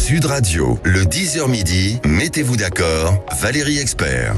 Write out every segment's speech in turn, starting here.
Sud Radio, le 10h midi, mettez-vous d'accord, Valérie Expert.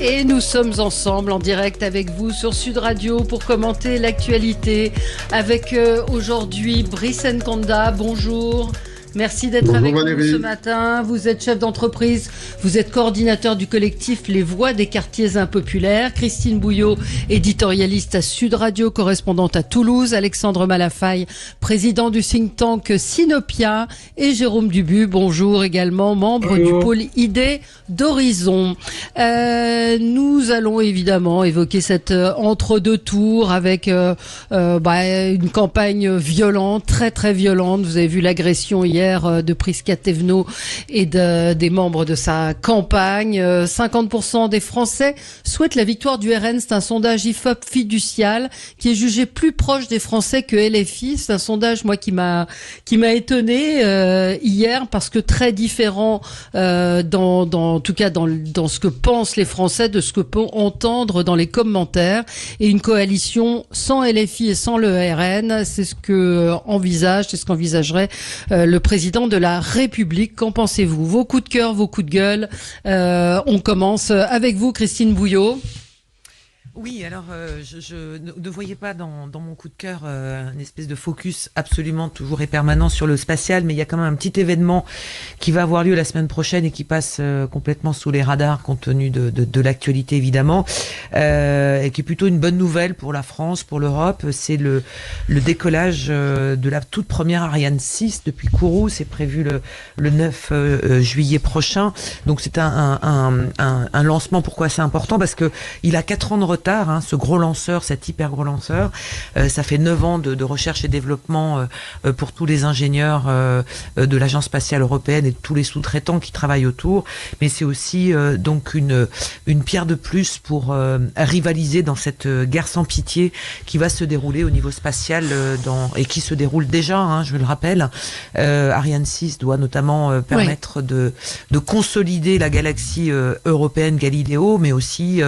Et nous sommes ensemble en direct avec vous sur Sud Radio pour commenter l'actualité avec aujourd'hui Brice Nkanda. Bonjour. Merci d'être avec nous ce matin. Vous êtes chef d'entreprise, vous êtes coordinateur du collectif Les Voix des quartiers impopulaires. Christine Bouillot, éditorialiste à Sud Radio, correspondante à Toulouse. Alexandre Malafaille, président du think tank Sinopia. Et Jérôme Dubu, bonjour également, membre du pôle ID d'Horizon. Nous allons évidemment évoquer cet entre-deux tours avec une campagne violente, très très violente. Vous avez vu l'agression hier de Prisca Thévenot et des membres de sa campagne. 50% des Français souhaitent la victoire du RN. C'est un sondage IFOP fiducial qui est jugé plus proche des Français que LFI. C'est un sondage, moi, qui m'a étonné hier parce que très différent en tout cas dans ce que pensent les Français de ce que peut entendre dans les commentaires. Et une coalition sans LFI et sans le RN, c'est ce qu'envisagerait le président de la République. Qu'en pensez-vous? Vos coups de cœur, vos coups de gueule. On commence avec vous, Christine Bouillot. Oui, alors je ne voyais pas dans mon coup de cœur une espèce de focus absolument toujours et permanent sur le spatial, mais il y a quand même un petit événement qui va avoir lieu la semaine prochaine et qui passe complètement sous les radars compte tenu de l'actualité évidemment, et qui est plutôt une bonne nouvelle pour la France, pour l'Europe. C'est le décollage de la toute première Ariane 6 depuis Kourou. C'est prévu le 9 juillet prochain. Donc c'est un lancement. Pourquoi c'est important? Parce que il a 4 ans de retard. Ce gros lanceur, cet hyper gros lanceur, ça fait 9 ans de recherche et développement pour tous les ingénieurs de l'Agence spatiale européenne et de tous les sous-traitants qui travaillent autour, mais c'est aussi donc une pierre de plus pour rivaliser dans cette guerre sans pitié qui va se dérouler au niveau spatial et qui se déroule déjà, je le rappelle. Ariane 6 doit notamment permettre de consolider la galaxie européenne Galileo, mais aussi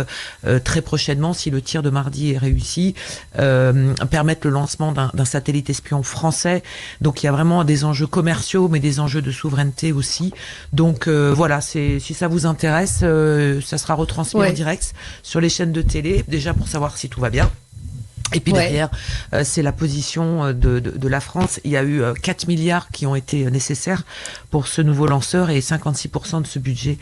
très prochainement, si le tir de mardi est réussi, permettre le lancement d'un satellite espion français. Donc il y a vraiment des enjeux commerciaux, mais des enjeux de souveraineté aussi. Donc voilà, si ça vous intéresse, ça sera retransmis en direct sur les chaînes de télé, déjà pour savoir si tout va bien. Et puis derrière, c'est la position de la France. Il y a eu 4 milliards qui ont été nécessaires pour ce nouveau lanceur et 56% de ce budget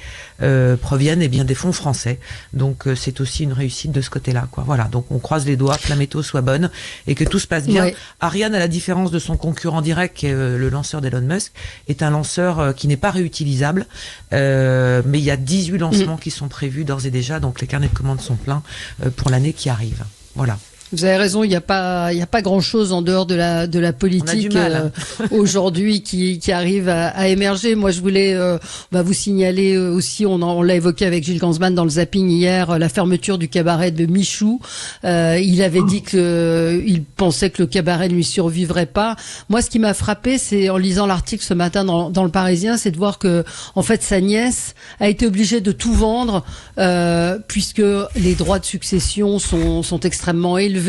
proviennent des fonds français. Donc c'est aussi une réussite de ce côté-là, quoi. Voilà, donc on croise les doigts que la météo soit bonne et que tout se passe bien. Ariane, à la différence de son concurrent direct, qui est le lanceur d'Elon Musk, est un lanceur qui n'est pas réutilisable. Mais il y a 18 lancements qui sont prévus d'ores et déjà, donc les carnets de commandes sont pleins pour l'année qui arrive. Voilà. Vous avez raison, il n'y a pas grand-chose en dehors de la politique aujourd'hui qui arrive à émerger. Moi, je voulais vous signaler aussi, on l'a évoqué avec Gilles Gansman dans le zapping hier, la fermeture du cabaret de Michou. Il avait dit il pensait que le cabaret ne lui survivrait pas. Moi, ce qui m'a frappé, c'est en lisant l'article ce matin dans le Parisien, c'est de voir que en fait sa nièce a été obligée de tout vendre puisque les droits de succession sont extrêmement élevés.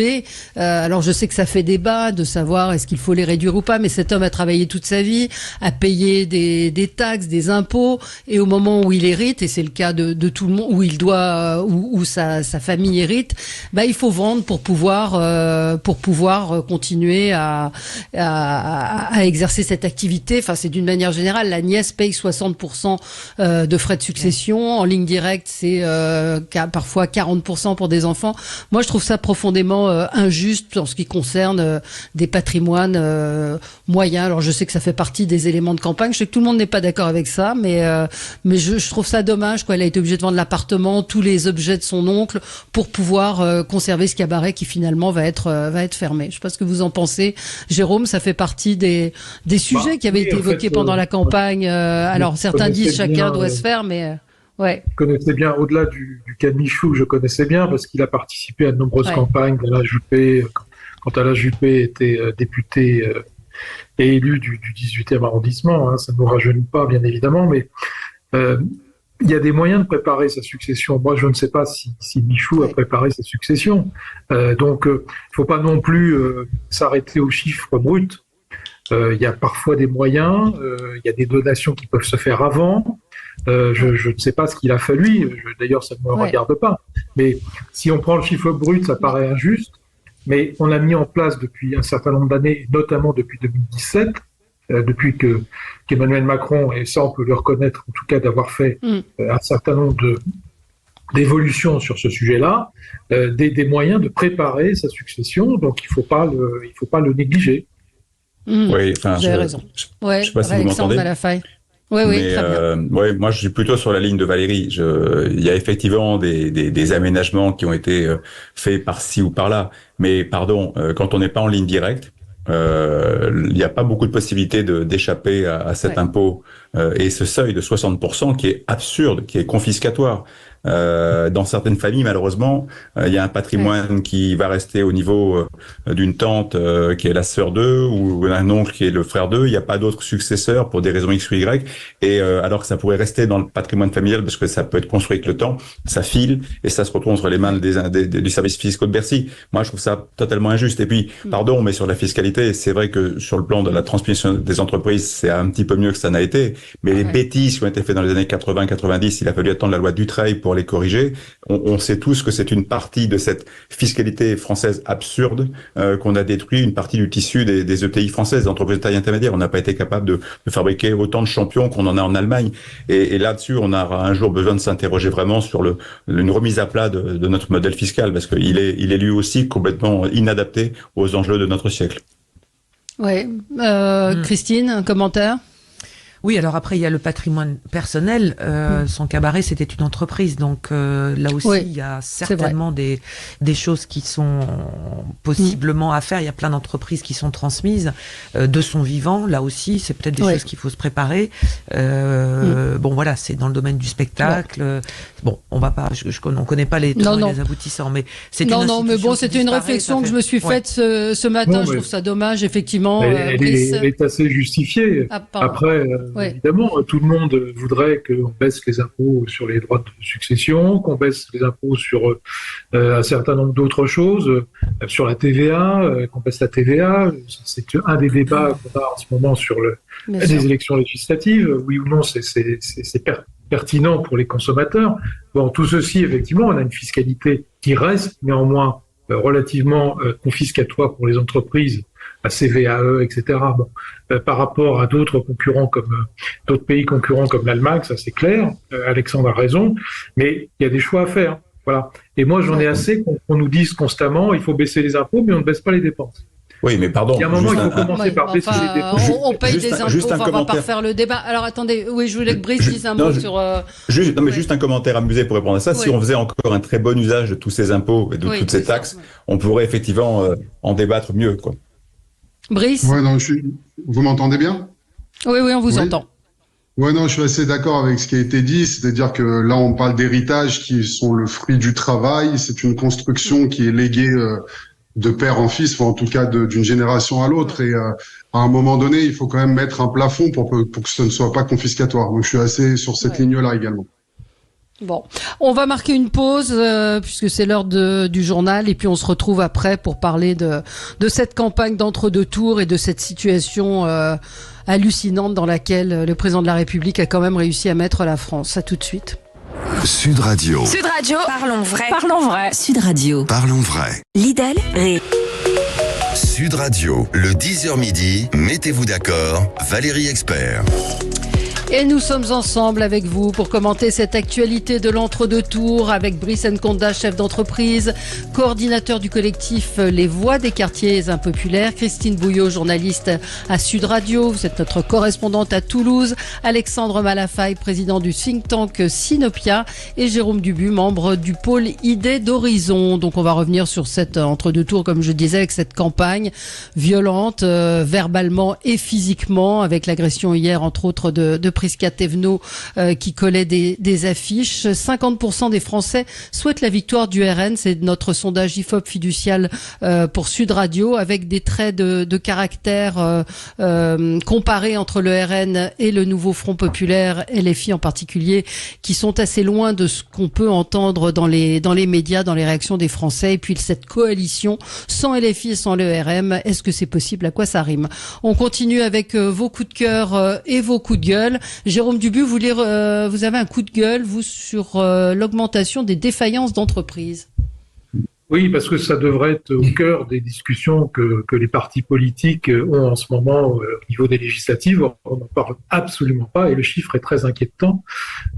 Alors je sais que ça fait débat de savoir est-ce qu'il faut les réduire ou pas, mais cet homme a travaillé toute sa vie, a payé des taxes, des impôts, et au moment où il hérite, et c'est le cas de tout le monde, où il doit, où sa famille hérite, il faut vendre pour pouvoir continuer à exercer cette activité. Enfin, c'est d'une manière générale, la nièce paye 60% de frais de succession. En ligne directe, c'est parfois 40% pour des enfants. Moi, je trouve ça profondément injuste en ce qui concerne des patrimoines moyens. Alors je sais que ça fait partie des éléments de campagne, je sais que tout le monde n'est pas d'accord avec ça, mais je trouve ça dommage, quoi. Elle a été obligée de vendre l'appartement, tous les objets de son oncle pour pouvoir conserver ce cabaret qui finalement va être fermé. Je sais pas ce que vous en pensez, Jérôme. Ça fait partie des sujets qui avaient été évoqués pendant la campagne. Alors certains disent chacun doit se faire, mais je connaissais bien, au-delà du cas de Michou, je connaissais bien parce qu'il a participé à de nombreuses campagnes d'Alain Juppé, quand Alain Juppé était député et élu du 18e arrondissement. Ça ne nous rajeunit pas, bien évidemment, mais il y a des moyens de préparer sa succession. Moi, je ne sais pas si Michou a préparé sa succession. Donc, il ne faut pas non plus s'arrêter aux chiffres bruts. Il y a parfois des moyens, il y a des donations qui peuvent se faire avant. Je ne sais pas ce qu'il a fait lui, d'ailleurs ça ne me regarde pas. Mais si on prend le chiffre brut, ça paraît injuste. Mais on a mis en place depuis un certain nombre d'années, notamment depuis 2017, depuis qu'Emmanuel Macron, et ça on peut le reconnaître en tout cas d'avoir fait un certain nombre d'évolutions sur ce sujet-là, des moyens de préparer sa succession, donc il faut pas le négliger. Oui, enfin, vous avez raison. Je sais pas si vous m'entendez. Oui, très bien. Moi, je suis plutôt sur la ligne de Valérie. Il y a effectivement des aménagements qui ont été faits par-ci ou par-là. Mais pardon, quand on n'est pas en ligne directe, il n'y a pas beaucoup de possibilités d'échapper à cet impôt et ce seuil de 60% qui est absurde, qui est confiscatoire. Dans certaines familles, malheureusement, il y a un patrimoine qui va rester au niveau d'une tante qui est la sœur d'eux ou un oncle qui est le frère d'eux. Il n'y a pas d'autres successeurs pour des raisons X ou Y. Et alors que ça pourrait rester dans le patrimoine familial parce que ça peut être construit avec le temps, ça file et ça se retrouve entre les mains du service fiscal de Bercy. Moi, je trouve ça totalement injuste. Et puis, pardon, mais sur la fiscalité, c'est vrai que sur le plan de la transmission des entreprises, c'est un petit peu mieux que ça n'a été. Mais les bêtises qui ont été faites dans les années 80-90, il a fallu attendre la loi Dutreil pour les corriger. On sait tous que c'est une partie de cette fiscalité française absurde qu'on a détruit une partie du tissu des ETI françaises, d'entreprises de taille intermédiaire. On n'a pas été capable de fabriquer autant de champions qu'on en a en Allemagne. Et là-dessus, on aura un jour besoin de s'interroger vraiment sur une remise à plat de notre modèle fiscal, parce qu'il est lui aussi complètement inadapté aux enjeux de notre siècle. Oui. Christine, un commentaire ? Oui, alors après, il y a le patrimoine personnel. Son cabaret, c'était une entreprise. Donc là aussi, il y a certainement des choses qui sont possiblement à faire. Il y a plein d'entreprises qui sont transmises de son vivant. Là aussi, c'est peut-être des choses qu'il faut se préparer. Bon, voilà, c'est dans le domaine du spectacle. Bon, on va pas, on connaît pas les tenants et les aboutissants, mais c'est une institution mais bon, c'était une réflexion que je me suis faite ce matin. Je trouve ça dommage, effectivement. Elle est assez justifiée. Après, évidemment, tout le monde voudrait qu'on baisse les impôts sur les droits de succession, qu'on baisse les impôts sur un certain nombre d'autres choses, sur la TVA, qu'on baisse la TVA. C'est un des débats qu'on a en ce moment sur les élections législatives. Oui ou non, c'est pertinent pour les consommateurs. Bon, tout ceci, effectivement, on a une fiscalité qui reste néanmoins relativement confiscatoire pour les entreprises, la CVAE, etc. Bon, par rapport à d'autres pays concurrents comme l'Allemagne, ça c'est clair. Alexandre a raison, mais il y a des choix à faire. Voilà. Et moi, j'en ai assez qu'on nous dise constamment, il faut baisser les impôts, mais on ne baisse pas les dépenses. Oui, mais pardon. Il y a un moment, il faut commencer par baisser les dépenses. On paye des impôts, on va pas refaire le débat. Alors attendez, je voulais que Brice dise un mot sur... Juste un commentaire amusé pour répondre à ça. Si on faisait encore un très bon usage de tous ces impôts et de toutes ces taxes, on pourrait effectivement en débattre mieux, quoi. Brice ? Vous m'entendez bien ? Oui, on vous entend. Je suis assez d'accord avec ce qui a été dit, c'est-à-dire que là, on parle d'héritage qui sont le fruit du travail, c'est une construction qui est léguée de père en fils, ou en tout cas d'une génération à l'autre, et à un moment donné, il faut quand même mettre un plafond pour que ce ne soit pas confiscatoire. Donc je suis assez sur cette ligne-là également. Bon, on va marquer une pause puisque c'est l'heure du journal, et puis on se retrouve après pour parler de cette campagne d'entre-deux tours et de cette situation hallucinante dans laquelle le président de la République a quand même réussi à mettre la France. À tout de suite. Sud Radio. Sud Radio. Parlons vrai. Parlons vrai. Sud Radio. Parlons vrai. Lidl. Sud Radio. Le 10h midi. Mettez-vous d'accord. Valérie Expert. Et nous sommes ensemble avec vous pour commenter cette actualité de l'entre-deux tours avec Brice Nkonda, chef d'entreprise, coordinateur du collectif Les Voix des quartiers impopulaires, Christine Bouillot, journaliste à Sud Radio, vous êtes notre correspondante à Toulouse, Alexandre Malafaille, président du think tank Sinopia, et Jérôme Dubu, membre du pôle Idées d'Horizon. Donc on va revenir sur cette entre-deux tours, comme je disais, avec cette campagne violente, verbalement et physiquement, avec l'agression hier entre autres de Prisca Thévenot qui collait des affiches. 50% des Français souhaitent la victoire du RN. C'est notre sondage IFOP fiducial pour Sud Radio, avec des traits de caractère comparés entre le RN et le nouveau Front Populaire, LFI en particulier, qui sont assez loin de ce qu'on peut entendre dans les médias, dans les réactions des Français. Et puis cette coalition sans LFI et sans le RM, est-ce que c'est possible? À quoi ça rime? On continue avec vos coups de cœur et vos coups de gueule. Jérôme Dubu, vous avez un coup de gueule, vous, sur l'augmentation des défaillances d'entreprises. Oui, parce que ça devrait être au cœur des discussions que les partis politiques ont en ce moment au niveau des législatives. On n'en parle absolument pas et le chiffre est très inquiétant.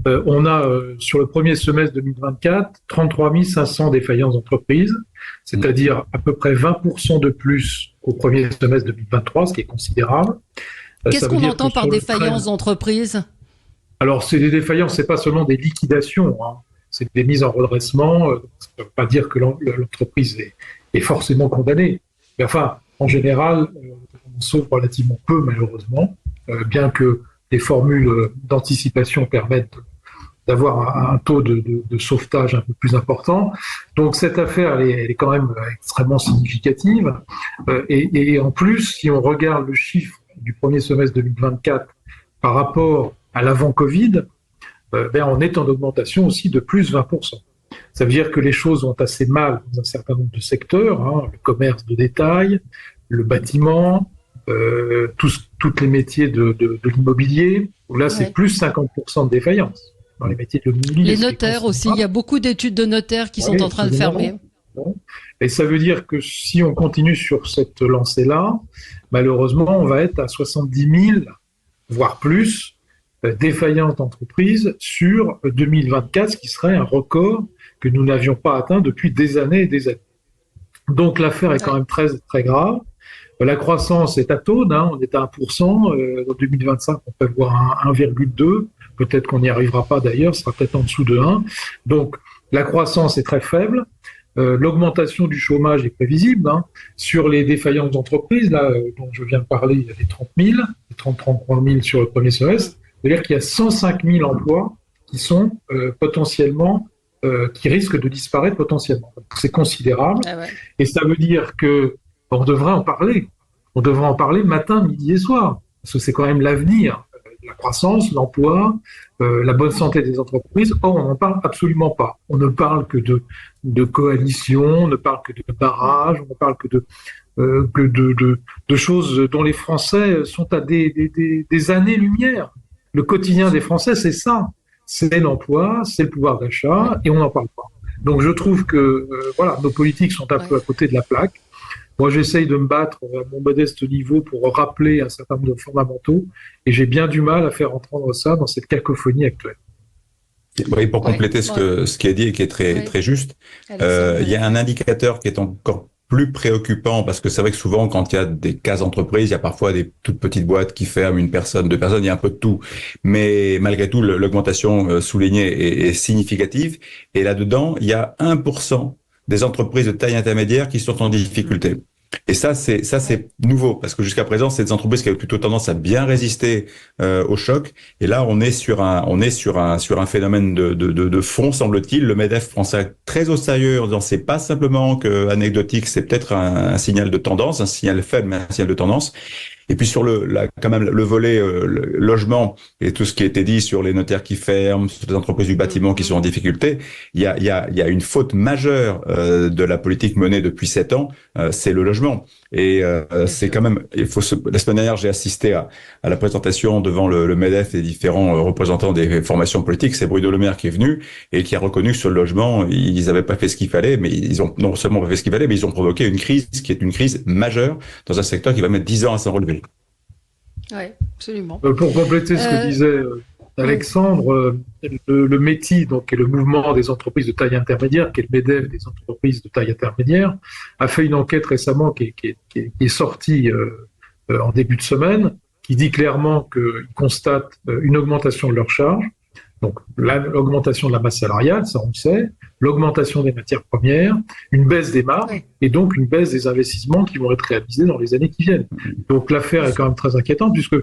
On a sur le premier semestre 2024 33 500 défaillances d'entreprises, c'est-à-dire à peu près 20% de plus qu'au premier semestre 2023, ce qui est considérable. Qu'est-ce qu'on entend par défaillances d'entreprises? Alors, c'est des défaillances, c'est pas seulement des liquidations, hein. C'est des mises en redressement. Ça ne veut pas dire que l'entreprise est forcément condamnée. Mais enfin, en général, on sauve relativement peu, malheureusement, bien que les formules d'anticipation permettent d'avoir un taux de sauvetage un peu plus important. Donc cette affaire, elle est quand même extrêmement significative. Et en plus, si on regarde le chiffre du premier semestre 2024 par rapport à l'avant-Covid, on est en augmentation aussi de plus 20%. Ça veut dire que les choses vont assez mal dans un certain nombre de secteurs, hein, le commerce de détail, le bâtiment, tous les métiers de l'immobilier, où là c'est plus 50% de défaillance. Dans les métiers de l'immobilier. Les notaires aussi, il y a beaucoup d'études de notaires qui sont en train de fermer. Et ça veut dire que si on continue sur cette lancée-là, malheureusement on va être à 70 000, voire plus, défaillances d'entreprises sur 2024, ce qui serait un record que nous n'avions pas atteint depuis des années et des années. Donc l'affaire est quand même très, très grave. La croissance est atone, hein, on est à 1%. En 2025, on peut voir 1,2%. Peut-être qu'on n'y arrivera pas d'ailleurs, ce sera peut-être en dessous de 1. Donc la croissance est très faible. L'augmentation du chômage est prévisible. Hein. Sur les défaillances d'entreprises, là, dont je viens de parler, il y a des 30 000, des 33 000 sur le premier semestre. C'est-à-dire qu'il y a 105 000 emplois qui sont potentiellement, qui risquent de disparaître potentiellement. C'est considérable. Ah ouais. Et ça veut dire que on devrait en parler. On devrait en parler matin, midi et soir. Parce que c'est quand même l'avenir. La croissance, l'emploi, la bonne santé des entreprises. Or, on n'en parle absolument pas. On ne parle que de coalition, on ne parle que de barrages, on ne parle que de choses dont les Français sont à des années-lumière. Le quotidien des Français, c'est ça. C'est l'emploi, c'est le pouvoir d'achat, et on n'en parle pas. Donc je trouve que nos politiques sont un peu à côté de la plaque. Moi, j'essaye de me battre à mon modeste niveau pour rappeler un certain nombre de fondamentaux, et j'ai bien du mal à faire entendre ça dans cette cacophonie actuelle. Oui, pour compléter ce qui est dit et qui est très juste, il y a un indicateur qui est encore plus préoccupant, parce que c'est vrai que souvent, quand il y a des cases d'entreprise, il y a parfois des toutes petites boîtes qui ferment, une personne, deux personnes, il y a un peu de tout. Mais malgré tout, l'augmentation soulignée est significative. Et là-dedans, il y a 1% des entreprises de taille intermédiaire qui sont en difficulté. Et ça c'est nouveau, parce que jusqu'à présent, c'est des entreprises qui avaient plutôt tendance à bien résister au choc. Et là, on est sur un phénomène de fond, semble-t-il. Le MEDEF prend ça très au sérieux en disant c'est pas simplement que anecdotique, c'est peut-être un signal de tendance, un signal faible, mais un signal de tendance. Et puis sur quand même le volet logement et tout ce qui a été dit sur les notaires qui ferment, sur les entreprises du bâtiment qui sont en difficulté, il y a une faute majeure de la politique menée depuis 7 ans, c'est le logement. Et c'est quand même, la semaine dernière, j'ai assisté à la présentation devant le MEDEF et différents représentants des formations politiques. C'est Bruno Le Maire qui est venu et qui a reconnu que sur le logement, ils n'avaient pas fait ce qu'il fallait, mais ils ont non seulement pas fait ce qu'il fallait, mais ils ont provoqué une crise qui est une crise majeure dans un secteur qui va mettre 10 ans à s'en relever. Oui, absolument. Pour compléter ce que disait Alexandre, le METI, donc, qui est le mouvement des entreprises de taille intermédiaire, qui est le MEDEF des entreprises de taille intermédiaire, a fait une enquête récemment qui est sortie en début de semaine, qui dit clairement qu'ils constatent une augmentation de leurs charges, donc l'augmentation de la masse salariale, ça on le sait, l'augmentation des matières premières, une baisse des marges et donc une baisse des investissements qui vont être réalisés dans les années qui viennent. Donc l'affaire est quand même très inquiétante puisque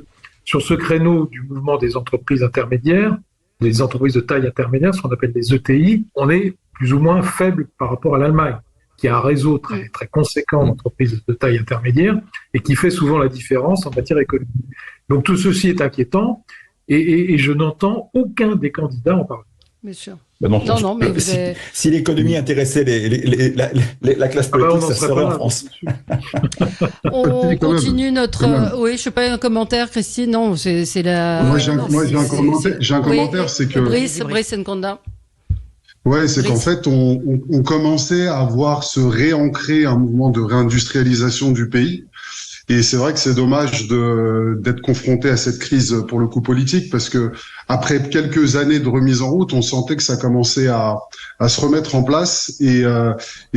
sur ce créneau du mouvement des entreprises intermédiaires, des entreprises de taille intermédiaire, ce qu'on appelle les ETI, on est plus ou moins faible par rapport à l'Allemagne, qui a un réseau très, très conséquent d'entreprises de taille intermédiaire et qui fait souvent la différence en matière économique. Donc tout ceci est inquiétant et je n'entends aucun des candidats en parler. Bien sûr. Non, mais si l'économie intéressait la classe politique, ça serait en France. On continue notre... oui, je sais pas, un commentaire, Christine. Non, c'est la... Moi, j'ai un commentaire, c'est que... Brice Nkonda. Ouais, c'est qu'en fait, on commençait à voir se réancrer un mouvement de réindustrialisation du pays. Et c'est vrai que c'est dommage d'être confronté à cette crise pour le coup politique, parce que après quelques années de remise en route, on sentait que ça commençait à se remettre en place. Et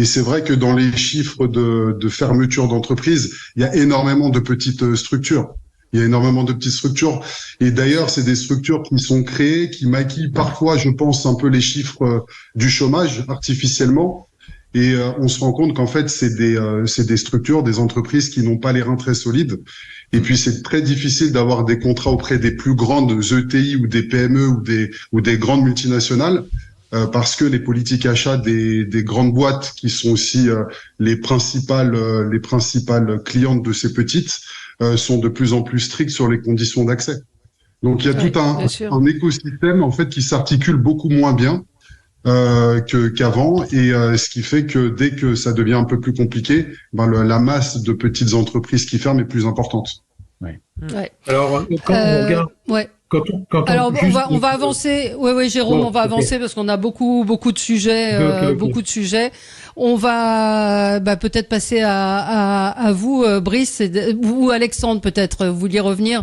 c'est vrai que dans les chiffres de fermeture d'entreprises, il y a énormément de petites structures. Il y a énormément de petites structures. Et d'ailleurs, c'est des structures qui sont créées, qui maquillent parfois, je pense, un peu les chiffres du chômage artificiellement. Et on se rend compte qu'en fait, c'est des structures, des entreprises qui n'ont pas les reins très solides. Et puis, c'est très difficile d'avoir des contrats auprès des plus grandes ETI ou des PME ou des grandes multinationales, parce que les politiques achats des grandes boîtes, qui sont aussi les principales clientes de ces petites, sont de plus en plus strictes sur les conditions d'accès. Donc, il y a tout un écosystème en fait qui s'articule beaucoup moins bien qu'avant, et ce qui fait que dès que ça devient un peu plus compliqué, la masse de petites entreprises qui ferment est plus importante. Ouais. Alors quand on regarde, alors on va avancer. Oui, Jérôme, on va avancer parce qu'on a beaucoup de sujets, beaucoup de sujets. On va peut-être passer à vous, Brice, ou Alexandre, peut-être. Vous vouliez revenir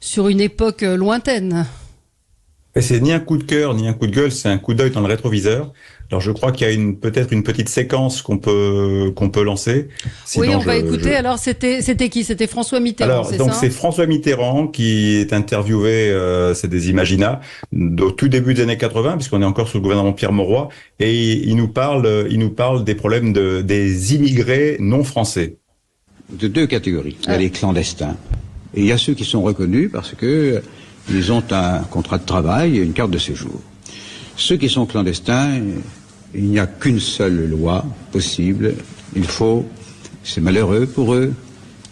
sur une époque lointaine. Et c'est ni un coup de cœur, ni un coup de gueule, c'est un coup d'œil dans le rétroviseur. Alors je crois qu'il y a peut-être une petite séquence qu'on peut lancer. Sinon, oui, on va écouter. Alors c'était qui? C'était François Mitterrand. Alors donc c'est François Mitterrand qui est interviewé, c'est des Imaginat, au tout début des années 80, puisqu'on est encore sous le gouvernement Pierre Mauroy, et il nous parle des problèmes des immigrés non français. De deux catégories. Il y a les clandestins et il y a ceux qui sont reconnus parce que ils ont un contrat de travail et une carte de séjour. Ceux qui sont clandestins, il n'y a qu'une seule loi possible. C'est malheureux pour eux,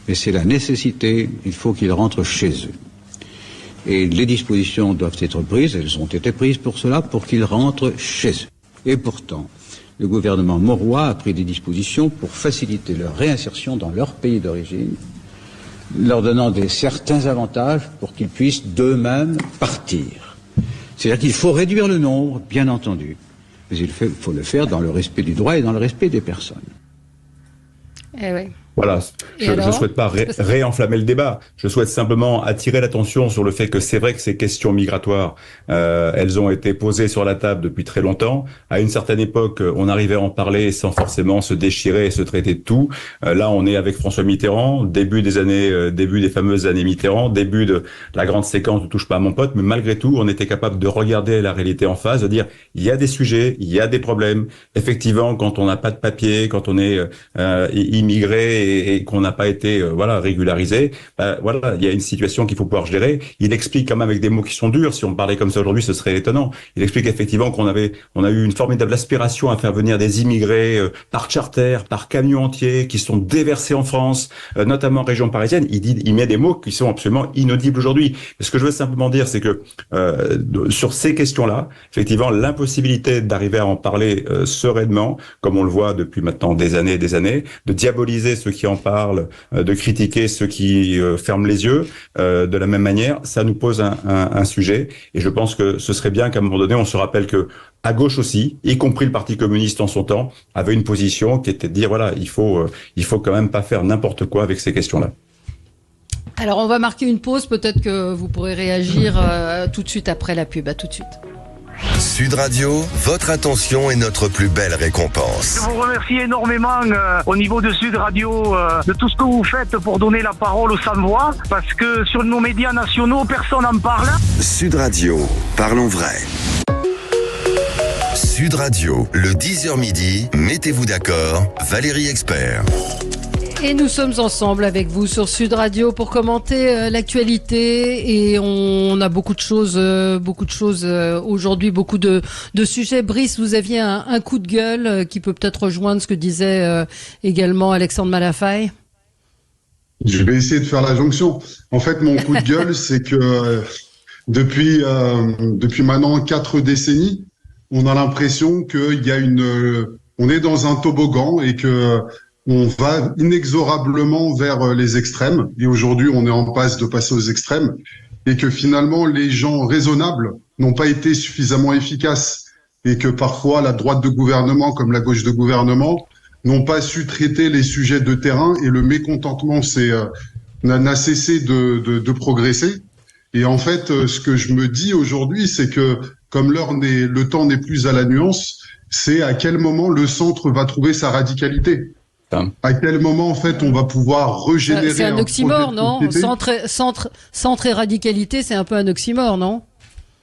mais c'est la nécessité, il faut qu'ils rentrent chez eux. Et les dispositions doivent être prises, elles ont été prises pour cela, pour qu'ils rentrent chez eux. Et pourtant, le gouvernement Mauroy a pris des dispositions pour faciliter leur réinsertion dans leur pays d'origine, leur donnant certains avantages pour qu'ils puissent d'eux-mêmes partir. C'est-à-dire qu'il faut réduire le nombre, bien entendu, mais il faut le faire dans le respect du droit et dans le respect des personnes. Oui. Voilà, je ne souhaite pas réenflammer le débat, je souhaite simplement attirer l'attention sur le fait que c'est vrai que ces questions migratoires, elles ont été posées sur la table depuis très longtemps. À une certaine époque, on arrivait à en parler sans forcément se déchirer et se traiter de tout. Là, on est avec François Mitterrand, début des fameuses années Mitterrand, début de la grande séquence « Ne touche pas à mon pote », mais malgré tout, on était capable de regarder la réalité en face, de dire il y a des sujets, il y a des problèmes. Effectivement, quand on n'a pas de papier, quand on est immigré et qu'on n'a pas été régularisé, il y a une situation qu'il faut pouvoir gérer. Il explique quand même avec des mots qui sont durs. Si on parlait comme ça aujourd'hui, ce serait étonnant. Il explique effectivement qu'on a eu une formidable aspiration à faire venir des immigrés par charter, par camion entier, qui sont déversés en France, notamment en région parisienne. Il met des mots qui sont absolument inaudibles aujourd'hui. Ce que je veux simplement dire, c'est que sur ces questions-là, effectivement, l'impossibilité d'arriver à en parler sereinement, comme on le voit depuis maintenant des années, de diaboliser ceux qui en parlent, de critiquer ceux qui ferment les yeux, de la même manière, ça nous pose un sujet. Et je pense que ce serait bien qu'à un moment donné, on se rappelle que à gauche aussi, y compris le Parti communiste en son temps, avait une position qui était de dire il faut quand même pas faire n'importe quoi avec ces questions-là. Alors on va marquer une pause, peut-être que vous pourrez réagir tout de suite après la pub. À tout de suite. Sud Radio, votre attention est notre plus belle récompense. Je vous remercie énormément au niveau de Sud Radio de tout ce que vous faites pour donner la parole aux sans-voix, parce que sur nos médias nationaux, personne n'en parle. Sud Radio, parlons vrai. Sud Radio, le 10h midi, mettez-vous d'accord, Valérie Expert. Et nous sommes ensemble avec vous sur Sud Radio pour commenter l'actualité et on a beaucoup de choses aujourd'hui, beaucoup de sujets. Brice, vous aviez un coup de gueule qui peut peut-être rejoindre ce que disait également Alexandre Malafaye. Je vais essayer de faire la jonction. En fait, mon coup de gueule, c'est que depuis maintenant 4 décennies, on a l'impression qu'il y a on est dans un toboggan et que on va inexorablement vers les extrêmes. Et aujourd'hui, on est en passe de passer aux extrêmes et que finalement, les gens raisonnables n'ont pas été suffisamment efficaces et que parfois, la droite de gouvernement comme la gauche de gouvernement n'ont pas su traiter les sujets de terrain et le mécontentement n'a cessé de progresser. Et en fait, ce que je me dis aujourd'hui, c'est que comme le temps n'est plus à la nuance, c'est à quel moment le centre va trouver sa radicalité. À quel moment, en fait, on va pouvoir régénérer c'est un oxymore, non? Centre et radicalité, c'est un peu un oxymore, non?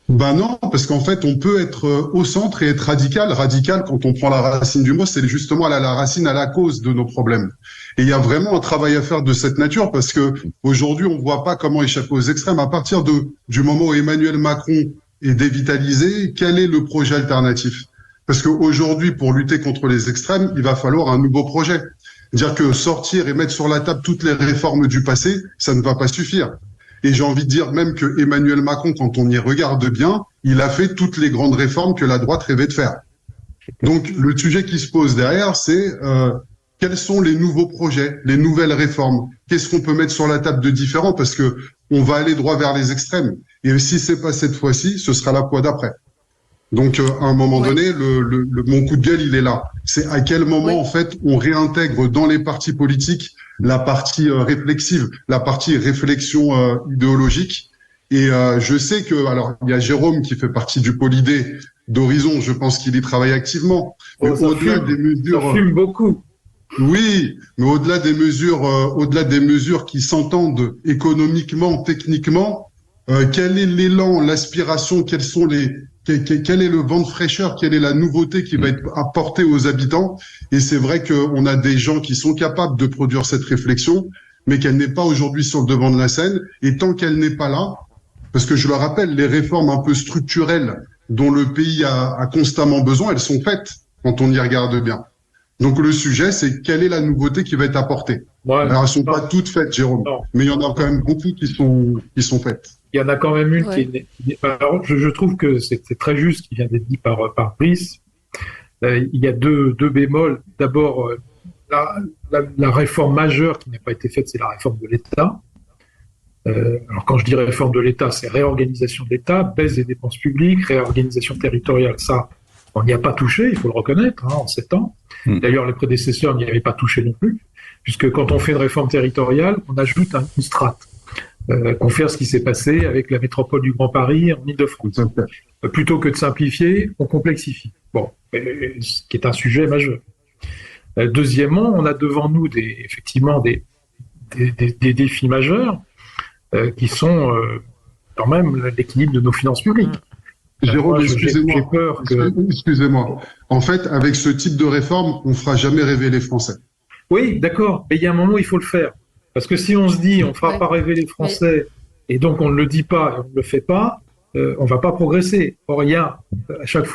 Ben non, parce qu'en fait, on peut être au centre et être radical. Radical, quand on prend la racine du mot, c'est justement la racine à la cause de nos problèmes. Et il y a vraiment un travail à faire de cette nature, parce que aujourd'hui, on voit pas comment échapper aux extrêmes. À partir du moment où Emmanuel Macron est dévitalisé, quel est le projet alternatif? Parce qu'aujourd'hui, pour lutter contre les extrêmes, il va falloir un nouveau projet. Dire que sortir et mettre sur la table toutes les réformes du passé, ça ne va pas suffire. Et j'ai envie de dire même que Emmanuel Macron, quand on y regarde bien, il a fait toutes les grandes réformes que la droite rêvait de faire. Donc le sujet qui se pose derrière, c'est quels sont les nouveaux projets, les nouvelles réformes? Qu'est-ce qu'on peut mettre sur la table de différent? Parce que on va aller droit vers les extrêmes. Et si c'est pas cette fois-ci, ce sera la fois d'après. Donc, à un moment donné, mon coup de gueule, il est là. C'est à quel moment, en fait, on réintègre dans les partis politiques la partie réflexive, la partie réflexion idéologique. Et je sais que, alors, il y a Jérôme qui fait partie du Polydé d'Horizon. Je pense qu'il y travaille activement. Mais au-delà des mesures, ça fume beaucoup. Oui, mais au-delà des mesures qui s'entendent économiquement, techniquement, quel est l'élan, l'aspiration, quel est le vent de fraîcheur, quelle est la nouveauté qui va être apportée aux habitants? Et c'est vrai qu'on a des gens qui sont capables de produire cette réflexion, mais qu'elle n'est pas aujourd'hui sur le devant de la scène. Et tant qu'elle n'est pas là, parce que je le rappelle, les réformes un peu structurelles dont le pays a constamment besoin, elles sont faites quand on y regarde bien. Donc le sujet, c'est quelle est la nouveauté qui va être apportée. Ouais, alors elles sont pas toutes faites, Jérôme, mais il y en a quand même beaucoup qui sont faites. Il y en a quand même une qui est... Alors, je trouve que c'est très juste ce qui vient d'être dit par Brice. Il y a deux bémols. D'abord, la réforme majeure qui n'a pas été faite, c'est la réforme de l'État. Alors quand je dis réforme de l'État, c'est réorganisation de l'État, baisse des dépenses publiques, réorganisation territoriale. Ça, on n'y a pas touché, il faut le reconnaître, en 7 ans. D'ailleurs, les prédécesseurs n'y avaient pas touché non plus, puisque quand on fait une réforme territoriale, on ajoute une strate. Confère ce qui s'est passé avec la métropole du Grand Paris en Île-de-France. Plutôt que de simplifier, on complexifie. Bon, ce qui est un sujet majeur. Deuxièmement, on a devant nous effectivement des défis majeurs qui sont quand même l'équilibre de nos finances publiques. Jérôme, excusez-moi. J'ai peur que... Excusez-moi. En fait, avec ce type de réforme, on fera jamais rêver les Français. Oui, d'accord. Mais il y a un moment où il faut le faire. Parce que si on se dit, on fera pas rêver les Français, et donc on ne le dit pas, et on ne le fait pas, on va pas progresser. Or, il y a, à chaque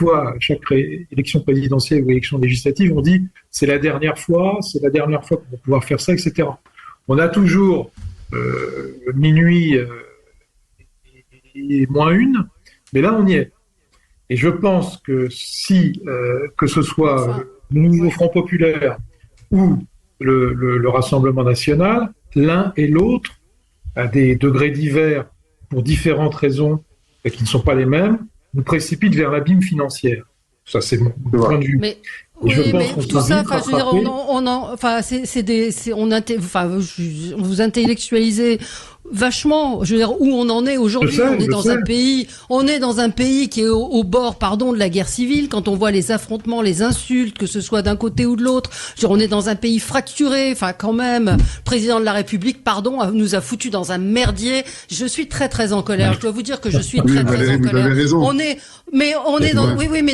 élection présidentielle ou élection législative, on dit, c'est la dernière fois qu'on va pouvoir faire ça, etc. On a toujours minuit et moins une, mais là, on y est. Et je pense que si, que ce soit le nouveau Front populaire ou le Rassemblement national, l'un et l'autre, à des degrés divers, pour différentes raisons qui ne sont pas les mêmes, nous précipitent vers l'abîme financière. Ça, c'est mon point de vue. Mais... Oui, mais tout ça, on vous intellectualisez vachement. Je veux dire, où on en est aujourd'hui. On est dans un pays qui est au bord, de la guerre civile. Quand on voit les affrontements, les insultes, que ce soit d'un côté ou de l'autre, on est dans un pays fracturé. Enfin, quand même, le président de la République, nous a foutu dans un merdier. Je suis très très en colère. Je dois vous dire que je suis très en colère. Mais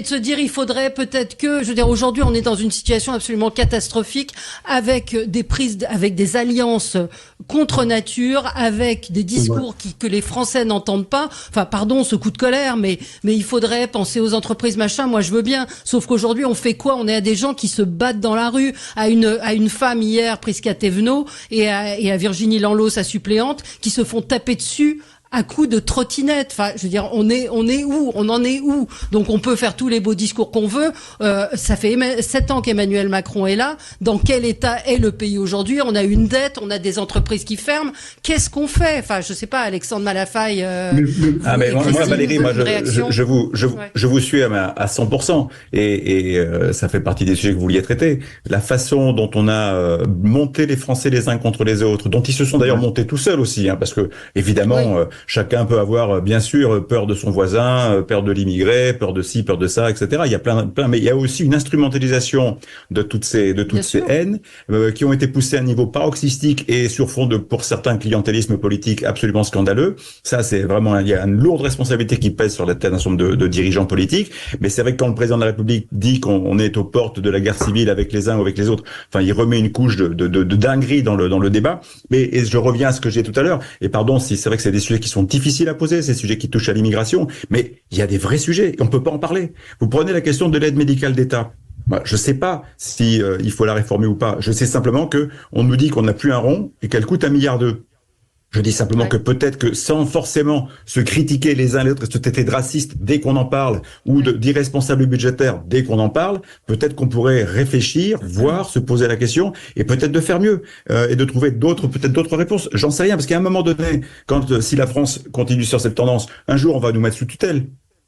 de se dire, il faudrait peut-être que, je veux dire, aujourd'hui, on est dans une situation absolument catastrophique avec des alliances contre nature, avec des discours que les Français n'entendent pas. Enfin, pardon, ce coup de colère, mais il faudrait penser aux entreprises, machin. Moi, je veux bien. Sauf qu'aujourd'hui, on fait quoi? On est à des gens qui se battent dans la rue. À une femme hier, Prisca Thévenot, et à Virginie Lanlot, sa suppléante, qui se font taper dessus à coups de trottinette. Enfin, je veux dire, on en est où? Donc on peut faire tous les beaux discours qu'on veut. Ça fait 7 ans qu'Emmanuel Macron est là. Dans quel état est le pays aujourd'hui? On a une dette, on a des entreprises qui ferment. Qu'est-ce qu'on fait? Enfin, je sais pas, Alexandre Malafaille. Moi, Valérie, je vous suis à 100%. Et ça fait partie des sujets que vous vouliez traiter. La façon dont on a monté les Français les uns contre les autres, dont ils se sont d'ailleurs montés tout seuls aussi, parce que évidemment. Chacun peut avoir, bien sûr, peur de son voisin, peur de l'immigré, peur de ci, peur de ça, etc. Il y a plein, mais il y a aussi une instrumentalisation de toutes ces haines qui ont été poussées à un niveau paroxystique et sur fond pour certains clientélisme politique absolument scandaleux. Ça, c'est vraiment, il y a une lourde responsabilité qui pèse sur la tête d'un certain nombre de dirigeants politiques. Mais c'est vrai que quand le président de la République dit qu'on est aux portes de la guerre civile avec les uns ou avec les autres, enfin, il remet une couche de dinguerie dans le débat. Et je reviens à ce que j'ai dit tout à l'heure. Et pardon, si c'est vrai que c'est des sujets qui sont difficiles à poser, ces sujets qui touchent à l'immigration, mais il y a des vrais sujets et on peut pas en parler. Vous prenez la question de l'aide médicale d'État. Je sais pas si il faut la réformer ou pas. Je sais simplement que on nous dit qu'on n'a plus un rond et qu'elle coûte 1,2 milliard. Je dis simplement que peut-être que sans forcément se critiquer les uns les autres et se traiter de raciste dès qu'on en parle ou d'irresponsable budgétaire dès qu'on en parle, peut-être qu'on pourrait réfléchir, voir, se poser la question et peut-être de faire mieux et de trouver peut-être d'autres réponses. J'en sais rien parce qu'à un moment donné, si la France continue sur cette tendance, un jour on va nous mettre sous tutelle.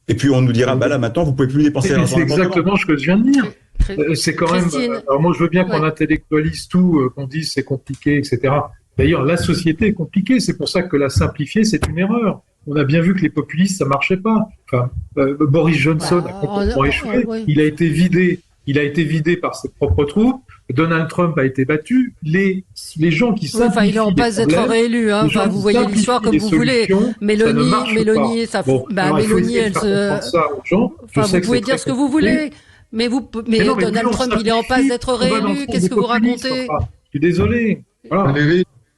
Et puis on nous dira, là maintenant vous pouvez plus dépenser l'argent. C'est exactement ce que je viens de dire. C'est quand même. Alors moi je veux bien qu'on intellectualise tout, qu'on dise c'est compliqué, etc. D'ailleurs, la société est compliquée. C'est pour ça que la simplifier, c'est une erreur. On a bien vu que les populistes, ça marchait pas. Enfin, Boris Johnson a complètement échoué. Il a été vidé par ses propres troupes. Donald Trump a été battu. Les gens qui simplifient il est en passe d'être réélu. Vous voyez l'histoire comme vous voulez. Mélanie, Mélanie, elle se. Vous pouvez dire ce que vous voulez. Mais Donald Trump, il est en passe d'être réélu. Qu'est-ce que vous racontez? Je suis désolé. Voilà.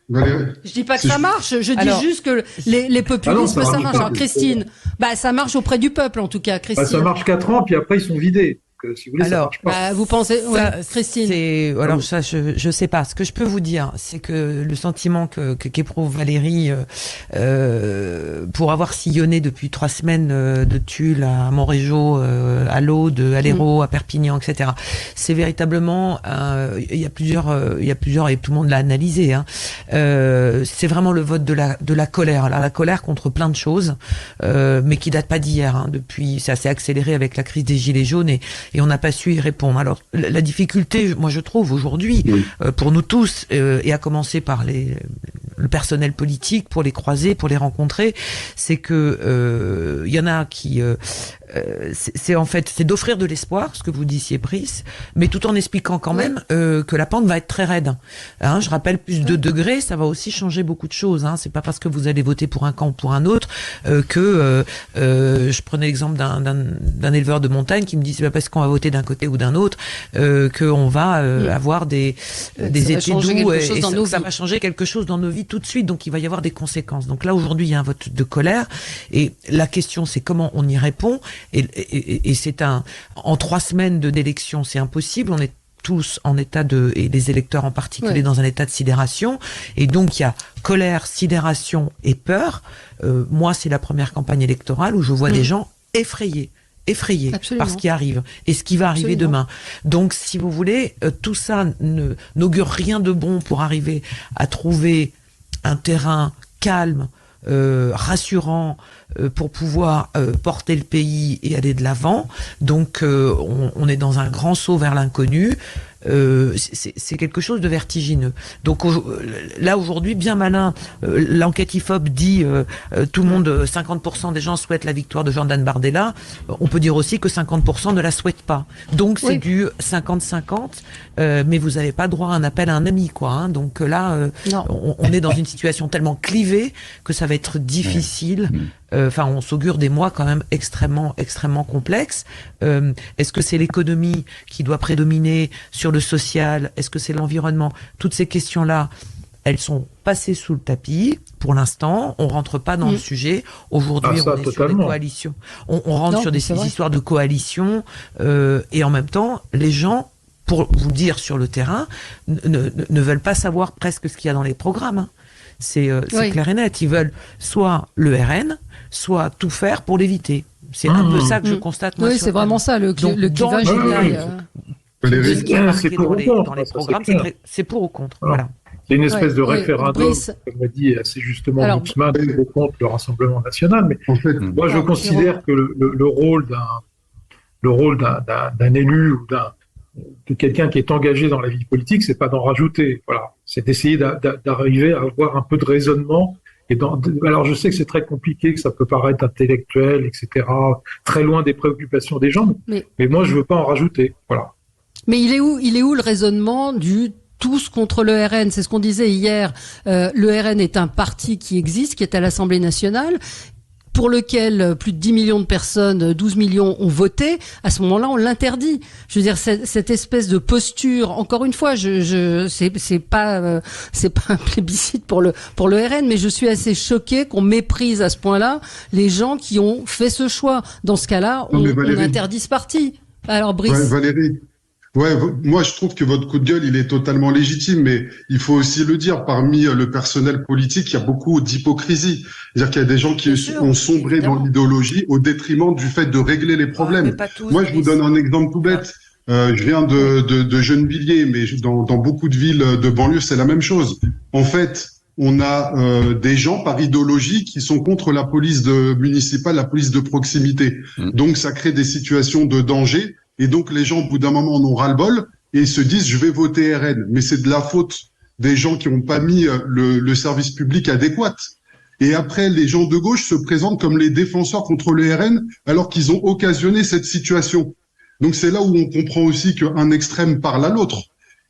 Je dis pas que ça marche, je dis juste que les populismes, ça marche. Alors, Christine, ça marche auprès du peuple, en tout cas, Christine. Ça marche 4 ans, puis après, ils sont vidés. Si vous voulez, ça marche pas. Vous pensez, Christine? Alors, ça, je sais pas. Ce que je peux vous dire, c'est que le sentiment qu'éprouve Valérie, pour avoir sillonné depuis 3 semaines de Tulle à Montrégeau, à l'Aude, à l'Hérault, à Perpignan, etc. C'est véritablement, il y a plusieurs, et tout le monde l'a analysé, c'est vraiment le vote de la colère. Alors, la colère contre plein de choses, mais qui date pas d'hier, depuis, ça s'est accéléré avec la crise des Gilets jaunes et on n'a pas su y répondre. Alors, la difficulté, moi je trouve aujourd'hui, pour nous tous, et à commencer par le personnel politique, pour les croiser, pour les rencontrer, c'est que y en a qui... c'est d'offrir de l'espoir, ce que vous disiez, Brice, mais tout en expliquant quand même que la pente va être très raide. Je rappelle, plus de degrés, ça va aussi changer beaucoup de choses. C'est pas parce que vous allez voter pour un camp ou pour un autre que je prenais l'exemple d'un éleveur de montagne qui me dit c'est pas parce qu'on va voter d'un côté ou d'un autre qu'on va avoir des étés doux et ça va changer quelque chose dans nos vies tout de suite. Donc il va y avoir des conséquences. Donc là aujourd'hui il y a un vote de colère et la question c'est comment on y répond. Et c'est en 3 semaines d'élection, c'est impossible. On est tous en état et les électeurs en particulier dans un état de sidération. Et donc il y a colère, sidération et peur. Moi, c'est la première campagne électorale où je vois des gens effrayés par ce qui arrive et ce qui va arriver demain. Donc, si vous voulez, tout ça n'augure rien de bon pour arriver à trouver un terrain calme, rassurant pour pouvoir porter le pays et aller de l'avant. Donc on est dans un grand saut vers l'inconnu. c'est quelque chose de vertigineux. Donc là aujourd'hui, bien malin, l'enquête IFOP dit tout le monde, 50% des gens souhaitent la victoire de Jordan Bardella. On peut dire aussi que 50% ne la souhaitent pas. Donc c'est du 50-50, mais vous n'avez pas droit à un appel à un ami, quoi. Hein. Donc là, on est dans une situation tellement clivée que ça va être difficile. Enfin, on s'augure des mois quand même extrêmement complexes. Est-ce que c'est l'économie qui doit prédominer sur le social? Est-ce que c'est l'environnement? Toutes ces questions-là, elles sont passées sous le tapis. Pour l'instant, on rentre pas dans le sujet. Aujourd'hui, on est sur des coalitions. On rentre sur des histoires de coalition. Et en même temps, les gens, pour vous dire sur le terrain, ne veulent pas savoir presque ce qu'il y a dans les programmes. Hein. C'est clair et net. Ils veulent soit le RN, soit tout faire pour l'éviter. C'est un peu ça que je constate. Moi, c'est vraiment ça, le clivage. Dans les programmes, c'est pour ou contre. Voilà. C'est une espèce de référendum, comme l'a dit assez justement Glucksmann, contre le Rassemblement national. Mais en fait, moi, je considère que le rôle d'un élu ou de quelqu'un qui est engagé dans la vie politique, c'est pas d'en rajouter. Voilà, c'est d'essayer d'arriver à avoir un peu de raisonnement. Alors, je sais que c'est très compliqué, que ça peut paraître intellectuel, etc., très loin des préoccupations des gens, mais moi, je veux pas en rajouter. Voilà. Mais il est où le raisonnement du tous contre le RN? C'est ce qu'on disait hier. Le RN est un parti qui existe, qui est à l'Assemblée nationale, pour lequel plus de 10 millions de personnes, 12 millions ont voté. À ce moment-là, on l'interdit. Je veux dire, cette espèce de posture, encore une fois, c'est pas un plébiscite pour le RN, mais je suis assez choquée qu'on méprise à ce point-là les gens qui ont fait ce choix. Dans ce cas-là, on interdit ce parti. Alors, Brice. Valérie. Moi je trouve que votre coup de gueule il est totalement légitime, mais il faut aussi le dire, parmi le personnel politique, il y a beaucoup d'hypocrisie. C'est-à-dire qu'il y a des gens qui ont sombré dans l'idéologie au détriment du fait de régler les problèmes. Moi je vous donne un exemple tout bête. Je viens de Gennevilliers, mais dans beaucoup de villes de banlieue c'est la même chose. En fait, on a des gens par idéologie qui sont contre la police municipale, la police de proximité. Donc ça crée des situations de danger. Et donc, les gens, au bout d'un moment, en ont ras-le-bol et se disent, je vais voter RN. Mais c'est de la faute des gens qui n'ont pas mis le service public adéquat. Et après, les gens de gauche se présentent comme les défenseurs contre le RN alors qu'ils ont occasionné cette situation. Donc, c'est là où on comprend aussi qu'un extrême parle à l'autre.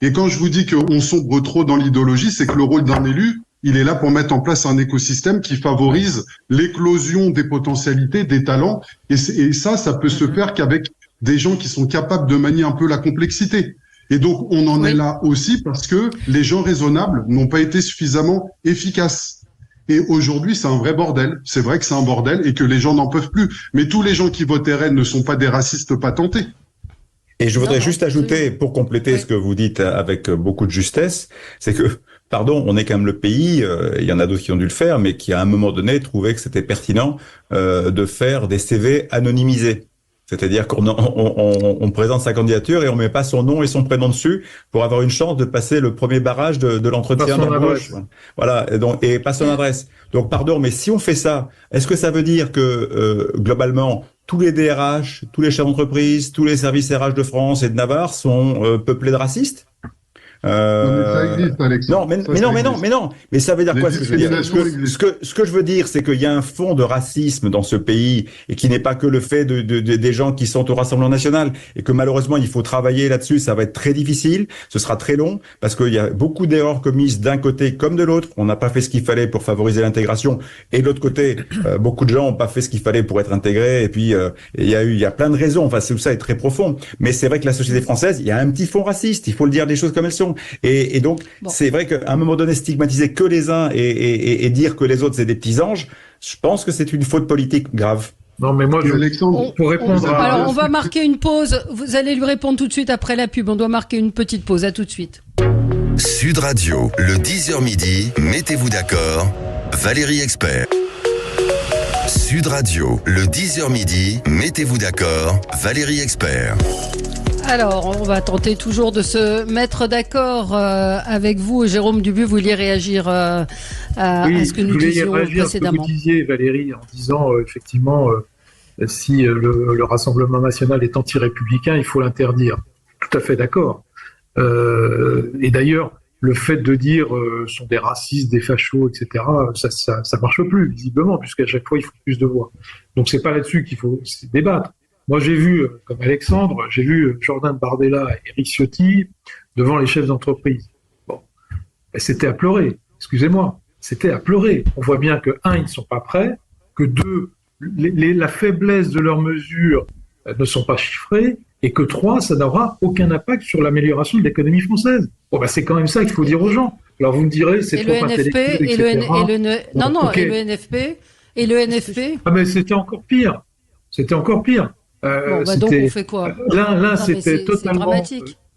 Et quand je vous dis qu'on sombre trop dans l'idéologie, c'est que le rôle d'un élu, il est là pour mettre en place un écosystème qui favorise l'éclosion des potentialités, des talents. Et ça peut se faire qu'avec des gens qui sont capables de manier un peu la complexité. Et donc, on en est là aussi parce que les gens raisonnables n'ont pas été suffisamment efficaces. Et aujourd'hui, c'est un vrai bordel. C'est vrai que c'est un bordel et que les gens n'en peuvent plus. Mais tous les gens qui votent RN ne sont pas des racistes patentés. Et je voudrais juste ajouter, pour compléter ce que vous dites avec beaucoup de justesse, c'est que, pardon, on est quand même le pays, il y en a d'autres qui ont dû le faire, mais qui à un moment donné trouvaient que c'était pertinent de faire des CV anonymisés. C'est-à-dire qu'on présente sa candidature et on met pas son nom et son prénom dessus pour avoir une chance de passer le premier barrage de l'entretien d'embauche. Voilà, et pas son adresse. Donc pardon, mais si on fait ça, est-ce que ça veut dire que globalement tous les DRH, tous les chefs d'entreprise, tous les services RH de France et de Navarre sont peuplés de racistes? Non, mais ça veut dire quoi ce que je veux dire? Ce que je veux dire, c'est qu'il y a un fond de racisme dans ce pays et qui n'est pas que le fait des gens qui sont au Rassemblement national et que malheureusement il faut travailler là-dessus. Ça va être très difficile, ce sera très long parce qu'il y a beaucoup d'erreurs commises d'un côté comme de l'autre. On n'a pas fait ce qu'il fallait pour favoriser l'intégration et de l'autre côté, beaucoup de gens n'ont pas fait ce qu'il fallait pour être intégrés et puis il y a plein de raisons. Enfin, tout ça est très profond. Mais c'est vrai que la société française, il y a un petit fond raciste. Il faut le dire des choses comme elles sont. Et donc, c'est vrai qu'à un moment donné, stigmatiser que les uns et dire que les autres, c'est des petits anges, je pense que c'est une faute politique grave. Non, mais moi, pour répondre Alors, on va marquer une pause. Vous allez lui répondre tout de suite après la pub. On doit marquer une petite pause. À tout de suite. Sud Radio, le 10h midi, mettez-vous d'accord, Valérie Expert. Sud Radio, le 10h midi, mettez-vous d'accord, Valérie Expert. Alors, on va tenter toujours de se mettre d'accord avec vous. Jérôme Dubu, vous vouliez réagir à ce que nous disions précédemment. Vous disiez, Valérie, en disant effectivement, si le Rassemblement national est anti-républicain, il faut l'interdire. Tout à fait d'accord. Et d'ailleurs, le fait de dire sont des racistes, des fachos, etc., ça marche plus, visiblement, puisqu'à chaque fois, il faut plus de voix. Donc, c'est pas là-dessus qu'il faut débattre. Moi, j'ai vu, comme Alexandre, j'ai vu Jordan Bardella et Éric Ciotti devant les chefs d'entreprise. Bon, c'était à pleurer, excusez-moi, c'était à pleurer. On voit bien que, un, ils ne sont pas prêts, que deux, la faiblesse de leurs mesures ne sont pas chiffrées, et que 3, ça n'aura aucun impact sur l'amélioration de l'économie française. Bon, c'est quand même ça qu'il faut dire aux gens. Alors vous me direz, c'est trop intellectuel, etc. Et le NFP et le NFP. Ah mais c'était encore pire. C'était encore pire. Donc on fait quoi? L'un c'était totalement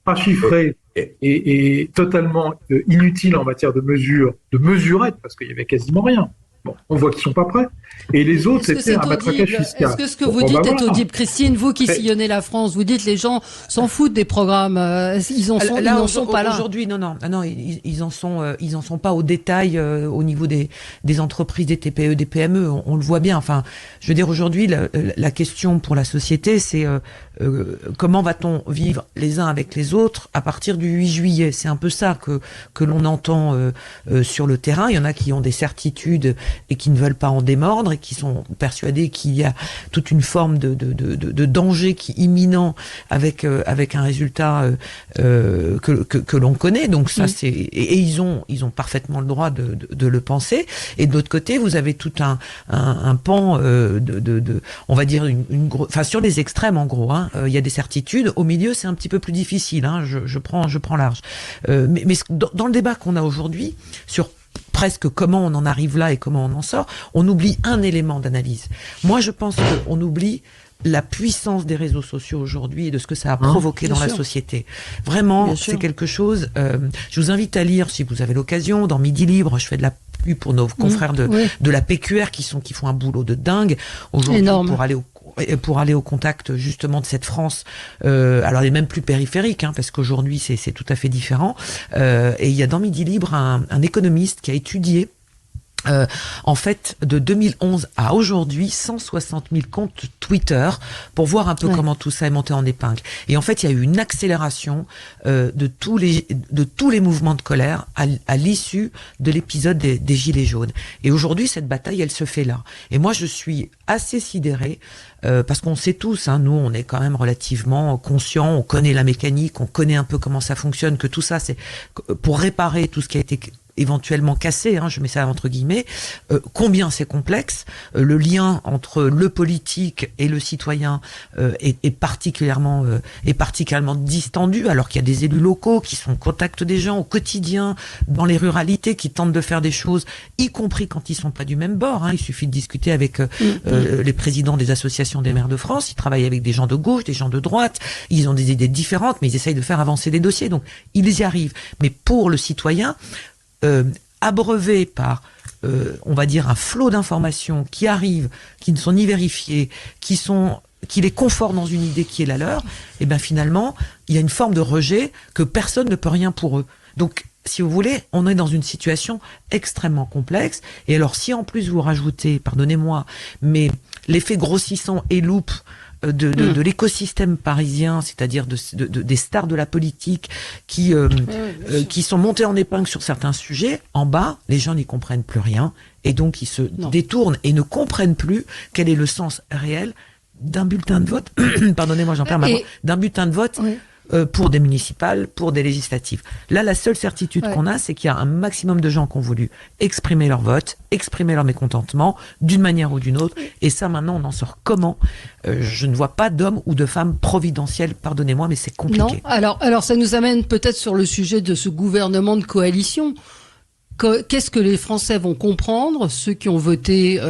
pas chiffré et totalement inutile en matière de mesures, de mesurettes, parce qu'il y avait quasiment rien. Bon, on voit qu'ils sont pas prêts. Et les autres, c'était un matraquage fiscal. Est-ce que ce que vous dites est audible, Christine, vous qui sillonnez la France, vous dites les gens s'en foutent des programmes, ils n'en sont pas là. Aujourd'hui, non, ils en sont pas au détail au niveau des entreprises, des TPE, des PME. On le voit bien. Enfin, je veux dire aujourd'hui, la question pour la société, c'est comment va-t-on vivre les uns avec les autres à partir du 8 juillet. C'est un peu ça que l'on entend sur le terrain. Il y en a qui ont des certitudes et qui ne veulent pas en démordre et qui sont persuadés qu'il y a toute une forme de danger qui est imminent avec un résultat que l'on connaît. Donc ça, c'est et ils ont parfaitement le droit de le penser. Et de l'autre côté, vous avez tout un pan on va dire enfin sur les extrêmes en gros. Il y a des certitudes. Au milieu, c'est un petit peu plus difficile. Je prends large. Mais dans le débat qu'on a aujourd'hui sur presque comment on en arrive là et comment on en sort, on oublie un élément d'analyse. Moi, je pense qu'on oublie la puissance des réseaux sociaux aujourd'hui et de ce que ça a provoqué dans la société. Vraiment, c'est quelque chose... je vous invite à lire, si vous avez l'occasion, dans Midi Libre, je fais de la pub pour nos confrères de la PQR qui font un boulot de dingue aujourd'hui pour aller au contact justement de cette France, alors elle est même plus périphérique, parce qu'aujourd'hui c'est tout à fait différent. Et il y a dans Midi Libre un économiste qui a étudié en fait, de 2011 à aujourd'hui, 160 000 comptes Twitter pour voir un peu comment tout ça est monté en épingle. Et en fait, il y a eu une accélération de tous les mouvements de colère à l'issue de l'épisode des Gilets jaunes. Et aujourd'hui, cette bataille, elle se fait là. Et moi, je suis assez sidérée parce qu'on sait tous, nous, on est quand même relativement conscients, on connaît la mécanique, on connaît un peu comment ça fonctionne, que tout ça, c'est pour réparer tout ce qui a été éventuellement cassé, je mets ça entre guillemets, combien c'est complexe, le lien entre le politique et le citoyen est particulièrement distendu, alors qu'il y a des élus locaux qui sont au contact des gens au quotidien, dans les ruralités, qui tentent de faire des choses, y compris quand ils sont pas du même bord. Il suffit de discuter avec les présidents des associations des maires de France, ils travaillent avec des gens de gauche, des gens de droite, ils ont des idées différentes, mais ils essayent de faire avancer des dossiers, donc ils y arrivent. Mais pour le citoyen, abreuvé par, on va dire, un flot d'informations qui arrivent, qui ne sont ni vérifiées, qui les confortent dans une idée qui est la leur, et bien finalement, il y a une forme de rejet que personne ne peut rien pour eux. Donc, si vous voulez, on est dans une situation extrêmement complexe. Et alors, si en plus vous rajoutez, pardonnez-moi, mais l'effet grossissant et loupe de l'écosystème parisien, c'est-à-dire des stars de la politique qui sont montées en épingle sur certains sujets, en bas, les gens n'y comprennent plus rien et donc ils se détournent et ne comprennent plus quel est le sens réel d'un bulletin de vote, pardonnez-moi, j'en perds ma voix, d'un bulletin de vote pour des municipales, pour des législatives. Là, la seule certitude qu'on a, c'est qu'il y a un maximum de gens qui ont voulu exprimer leur vote, exprimer leur mécontentement, d'une manière ou d'une autre. Et ça, maintenant, on en sort comment ? Je ne vois pas d'hommes ou de femmes providentiels, pardonnez-moi, mais c'est compliqué. Non, alors ça nous amène peut-être sur le sujet de ce gouvernement de coalition. Qu'est-ce que les Français vont comprendre, ceux qui ont voté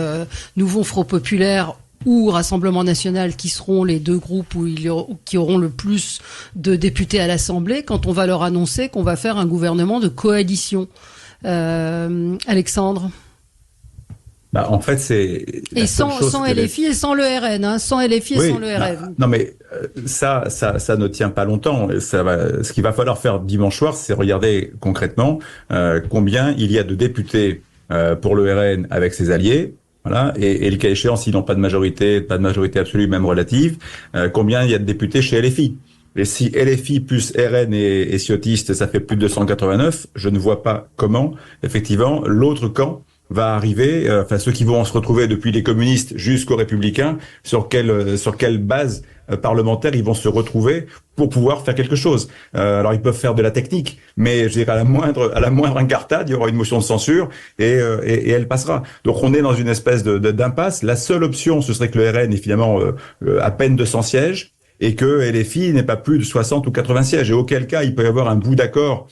Nouveau Front Populaire ou Rassemblement National, qui seront les deux groupes qui auront le plus de députés à l'Assemblée, quand on va leur annoncer qu'on va faire un gouvernement de coalition. Alexandre ? En fait, c'est... Et sans LFI et sans le RN, sans LFI et sans le RN. Non, mais ça ne tient pas longtemps. Ce qu'il va falloir faire dimanche soir, c'est regarder concrètement combien il y a de députés pour le RN avec ses alliés. Voilà, et le cas échéant, s'ils n'ont pas de majorité absolue, même relative, combien il y a de députés chez LFI. Et si LFI plus RN et Ciotiste, ça fait plus de 289, je ne vois pas comment, effectivement, l'autre camp va arriver, ceux qui vont se retrouver depuis les communistes jusqu'aux républicains, sur quelle base parlementaire ils vont se retrouver pour pouvoir faire quelque chose. Alors ils peuvent faire de la technique, mais je dirais à la moindre incartade, il y aura une motion de censure et elle passera. Donc on est dans une espèce d'impasse. La seule option, ce serait que le RN ait finalement à peine 200 sièges et que LFI n'ait pas plus de 60 ou 80 sièges. Et auquel cas, il peut y avoir un bout d'accord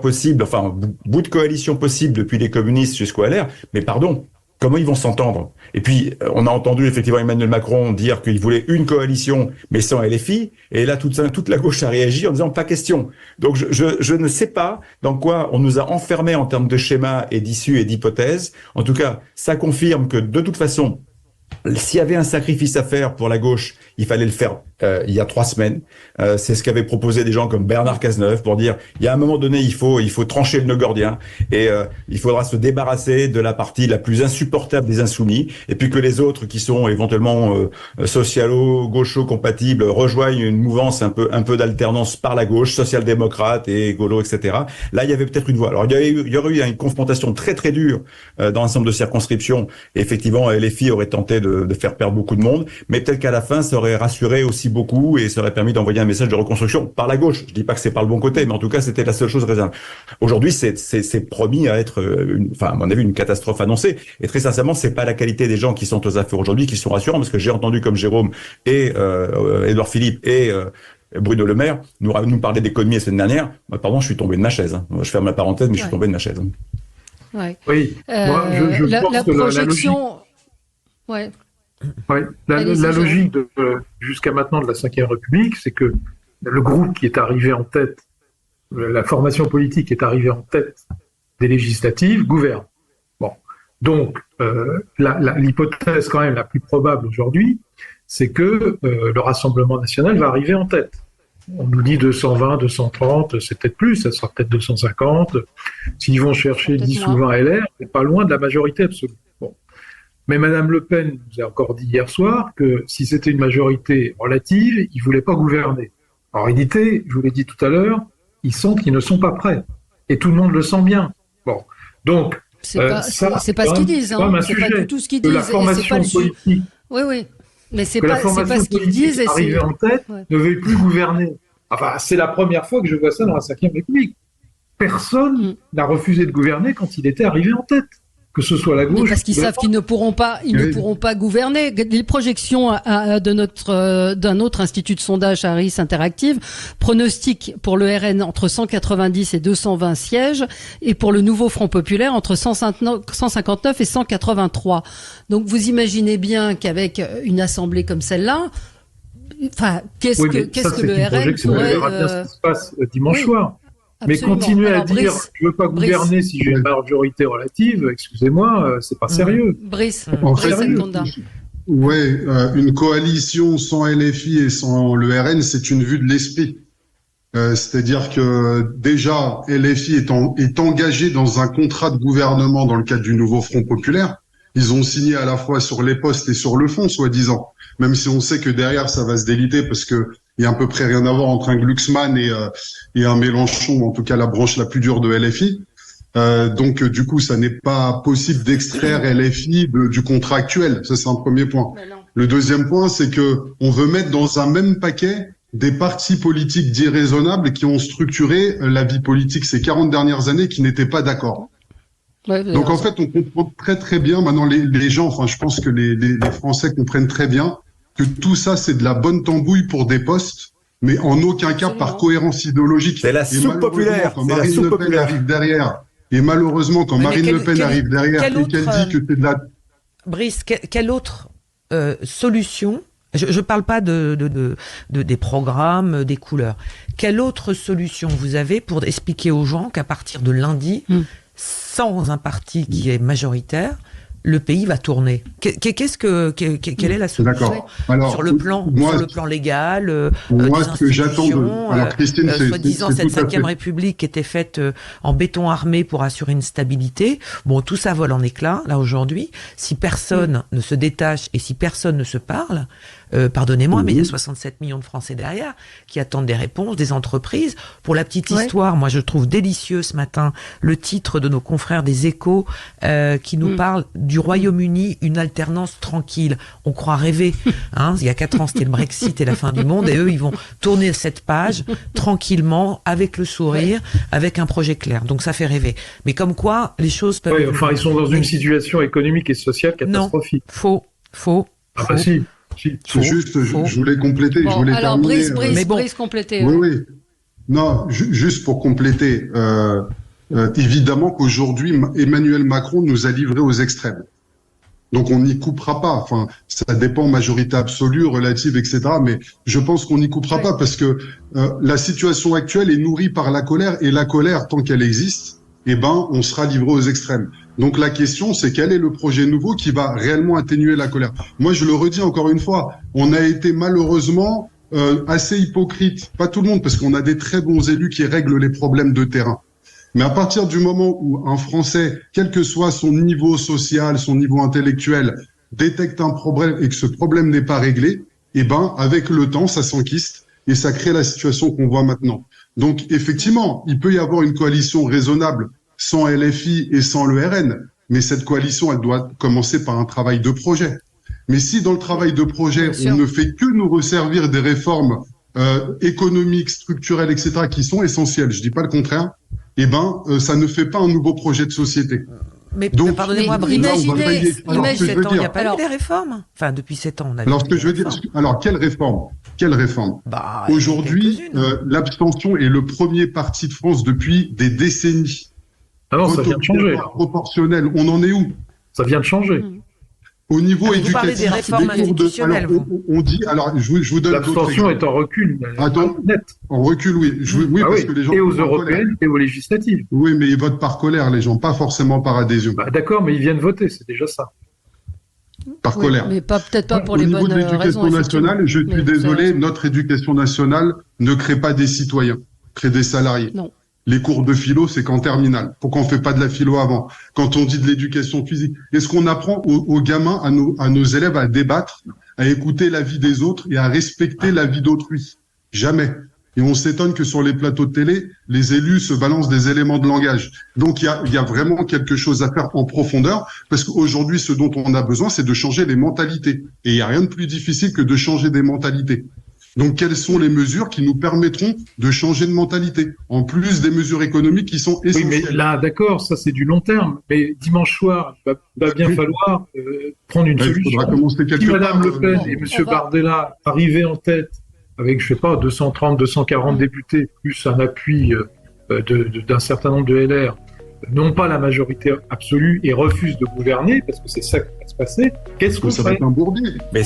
possible, enfin un bout de coalition possible depuis les communistes jusqu'au LR, mais pardon, comment ils vont s'entendre? Et puis, on a entendu effectivement Emmanuel Macron dire qu'il voulait une coalition, mais sans LFI, et là, toute la gauche a réagi en disant pas question. Donc, je ne sais pas dans quoi on nous a enfermés en termes de schéma et d'issues et d'hypothèses. En tout cas, ça confirme que de toute façon, s'il y avait un sacrifice à faire pour la gauche, il fallait le faire il y a 3 semaines. C'est ce qu'avaient proposé des gens comme Bernard Cazeneuve pour dire il y a un moment donné il faut trancher le nœud gordien et il faudra se débarrasser de la partie la plus insupportable des insoumis et puis que les autres qui sont éventuellement socialo, gaucho compatibles rejoignent une mouvance un peu d'alternance par la gauche, social-démocrate et écolo, etc. Là il y avait peut-être une voie. Alors il y aurait eu une confrontation très très dure dans un ensemble de circonscriptions. Et effectivement LFI aurait tenté de faire perdre beaucoup de monde, mais peut-être qu'à la fin ça aurait rassuré aussi beaucoup et ça aurait permis d'envoyer un message de reconstruction par la gauche. Je dis pas que c'est par le bon côté, mais en tout cas c'était la seule chose raisonnable. Aujourd'hui c'est promis à être à mon avis une catastrophe annoncée. Et très sincèrement c'est pas la qualité des gens qui sont aux affaires aujourd'hui qui sont rassurants, parce que j'ai entendu comme Jérôme et Édouard Philippe et Bruno Le Maire nous parler d'économie la semaine dernière. Pardon, je suis tombé de ma chaise. Je ferme la parenthèse, mais je suis tombé de ma chaise. Ouais. Oui. Moi, je pense la que projection. Ouais. Ouais. La logique jusqu'à maintenant de la Ve République, c'est que le groupe qui est arrivé en tête, la formation politique qui est arrivée en tête des législatives, gouverne. Bon. Donc, l'hypothèse quand même la plus probable aujourd'hui, c'est que le Rassemblement national va arriver en tête. On nous dit 220, 230, c'est peut-être plus, ça sera peut-être 250. S'ils vont chercher 10 ou 20 LR, c'est pas loin de la majorité absolue. Bon. Mais Madame Le Pen nous a encore dit hier soir que si c'était une majorité relative, ils voulaient pas gouverner. En réalité, je vous l'ai dit tout à l'heure, ils sentent qu'ils ne sont pas prêts. Et tout le monde le sent bien. Bon. Donc, c'est pas ce qu'ils disent, hein. C'est pas du tout ce qu'ils disent. La formation politique. Oui. Mais c'est pas ce qu'ils disent. Et arrivé en tête, ne veut plus gouverner. Enfin, c'est la première fois que je vois ça dans la Ve République. Personne n'a refusé de gouverner quand il était arrivé en tête. Que ce soit la gauche. Mais parce qu'ils savent qu'ils ne pourront pas, gouverner. Les projections d'un autre institut de sondage, Harris Interactive, pronostiquent pour le RN entre 190 et 220 sièges, et pour le nouveau Front Populaire entre 159 et 183. Donc vous imaginez bien qu'avec une assemblée comme celle-là, enfin, qu'est-ce que le RN pourrait... On verra bien ce qui se passe dimanche soir. Absolument. Mais continuer à dire je veux pas gouverner si j'ai une majorité relative, excusez-moi, c'est pas sérieux. Brice, une coalition sans LFI et sans le RN, c'est une vue de l'esprit. C'est-à-dire que déjà LFI est engagé dans un contrat de gouvernement dans le cadre du nouveau Front Populaire. Ils ont signé à la fois sur les postes et sur le fond, soi-disant. Même si on sait que derrière ça va se déliter parce que il y a à peu près rien à voir entre un Glucksmann et un Mélenchon, en tout cas la branche la plus dure de LFI. Donc du coup, ça n'est pas possible d'extraire LFI du contrat actuel. Ça, c'est un premier point. Le deuxième point, c'est que on veut mettre dans un même paquet des partis politiques dits raisonnables qui ont structuré la vie politique ces 40 dernières années qui n'étaient pas d'accord. Donc en fait, on comprend très très bien maintenant les gens. Enfin, je pense que les Français comprennent très bien que tout ça, c'est de la bonne tambouille pour des postes, mais en aucun cas par cohérence idéologique. C'est la soupe populaire. Quand Marine Le Pen arrive derrière, et malheureusement, quand Marine Le Pen arrive derrière et qu'elle dit que c'est de la... Brice, quelle autre solution, je parle pas des programmes, des couleurs, quelle autre solution vous avez pour expliquer aux gens qu'à partir de lundi, sans un parti qui est majoritaire, le pays va tourner. Quelle est la solution sur le plan légal, moi, des ce que j'attends alors Christine, soi-disant cette 5e République était faite en béton armé pour assurer une stabilité. Bon, tout ça vole en éclats, là, aujourd'hui. Si personne ne se détache et si personne ne se parle, pardonnez-moi, mais il y a 67 millions de Français derrière qui attendent des réponses, des entreprises. Pour la petite histoire, moi, je trouve délicieux ce matin le titre de nos confrères des Échos qui nous parle du Royaume-Uni, une alternance tranquille. On croit rêver. Il y a 4 ans, c'était le Brexit et la fin du monde, et eux, ils vont tourner cette page tranquillement, avec le sourire, avec un projet clair. Donc ça fait rêver. Mais comme quoi, les choses peuvent... Oui, enfin, ils sont dans une situation économique et sociale catastrophique. Non, faux. Ah bah si. Je voulais compléter. Bon, je voulais alors, terminer. Brice, compléter. Oui. Non, juste pour compléter. Évidemment qu'aujourd'hui, Emmanuel Macron nous a livrés aux extrêmes. Donc on n'y coupera pas. Enfin, ça dépend, majorité absolue, relative, etc. Mais je pense qu'on n'y coupera pas parce que la situation actuelle est nourrie par la colère, et la colère, tant qu'elle existe, on sera livré aux extrêmes. Donc la question, c'est quel est le projet nouveau qui va réellement atténuer la colère. Moi, je le redis encore une fois, on a été malheureusement assez hypocrite. Pas tout le monde, parce qu'on a des très bons élus qui règlent les problèmes de terrain. Mais à partir du moment où un Français, quel que soit son niveau social, son niveau intellectuel, détecte un problème et que ce problème n'est pas réglé, avec le temps, ça s'enquiste et ça crée la situation qu'on voit maintenant. Donc, effectivement, il peut y avoir une coalition raisonnable sans LFI et sans le RN, mais cette coalition, elle doit commencer par un travail de projet. Mais si dans le travail de projet, on ne fait que nous resservir des réformes économiques, structurelles, etc., qui sont essentielles, je dis pas le contraire, ça ne fait pas un nouveau projet de société. Mais donc, pardonnez-moi, imaginez 7 ans, il n'y a pas eu des réformes. Enfin, depuis 7 ans, on a alors, ce que je veux dire, quelle réforme Aujourd'hui, l'abstention est le premier parti de France depuis des décennies. Alors, ça vient de changer. Proportionnel, on en est où? Ça vient de changer. Au niveau éducatif, vous parlez des réformes institutionnelles. On dit, alors je vous donne d'autres exemples. L'abstention est en recul. Net. En recul, oui. Parce que les gens et aux européennes et aux législatives. Oui, mais ils votent par colère, les gens, pas forcément par adhésion. D'accord, mais ils viennent voter, c'est déjà ça. Par colère. Mais peut-être pas pour les bonnes raisons. Au niveau de l'éducation nationale, je suis désolé, notre éducation nationale ne crée pas des citoyens, crée des salariés. Non. Les cours de philo, c'est qu'en terminale. Pourquoi on fait pas de la philo avant? Quand on dit de l'éducation physique, est-ce qu'on apprend aux gamins, à nos élèves à débattre, à écouter l'avis des autres et à respecter l'avis d'autrui? Jamais. Et on s'étonne que sur les plateaux de télé, les élus se balancent des éléments de langage. Donc il y a vraiment quelque chose à faire en profondeur, parce qu'aujourd'hui, ce dont on a besoin, c'est de changer les mentalités. Et il n'y a rien de plus difficile que de changer des mentalités. Donc, quelles sont les mesures qui nous permettront de changer de mentalité, en plus des mesures économiques qui sont essentielles? Oui, mais là, d'accord, ça c'est du long terme. Mais dimanche soir, il va bien falloir prendre une solution. Si Madame Le Pen et Monsieur Bardella arrivaient en tête avec, 230, 240 députés, plus un appui d'un certain nombre de LR, n'ont pas la majorité absolue et refusent de gouverner, parce que c'est ça qui va se passer, qu'est-ce qu'on fait? Mais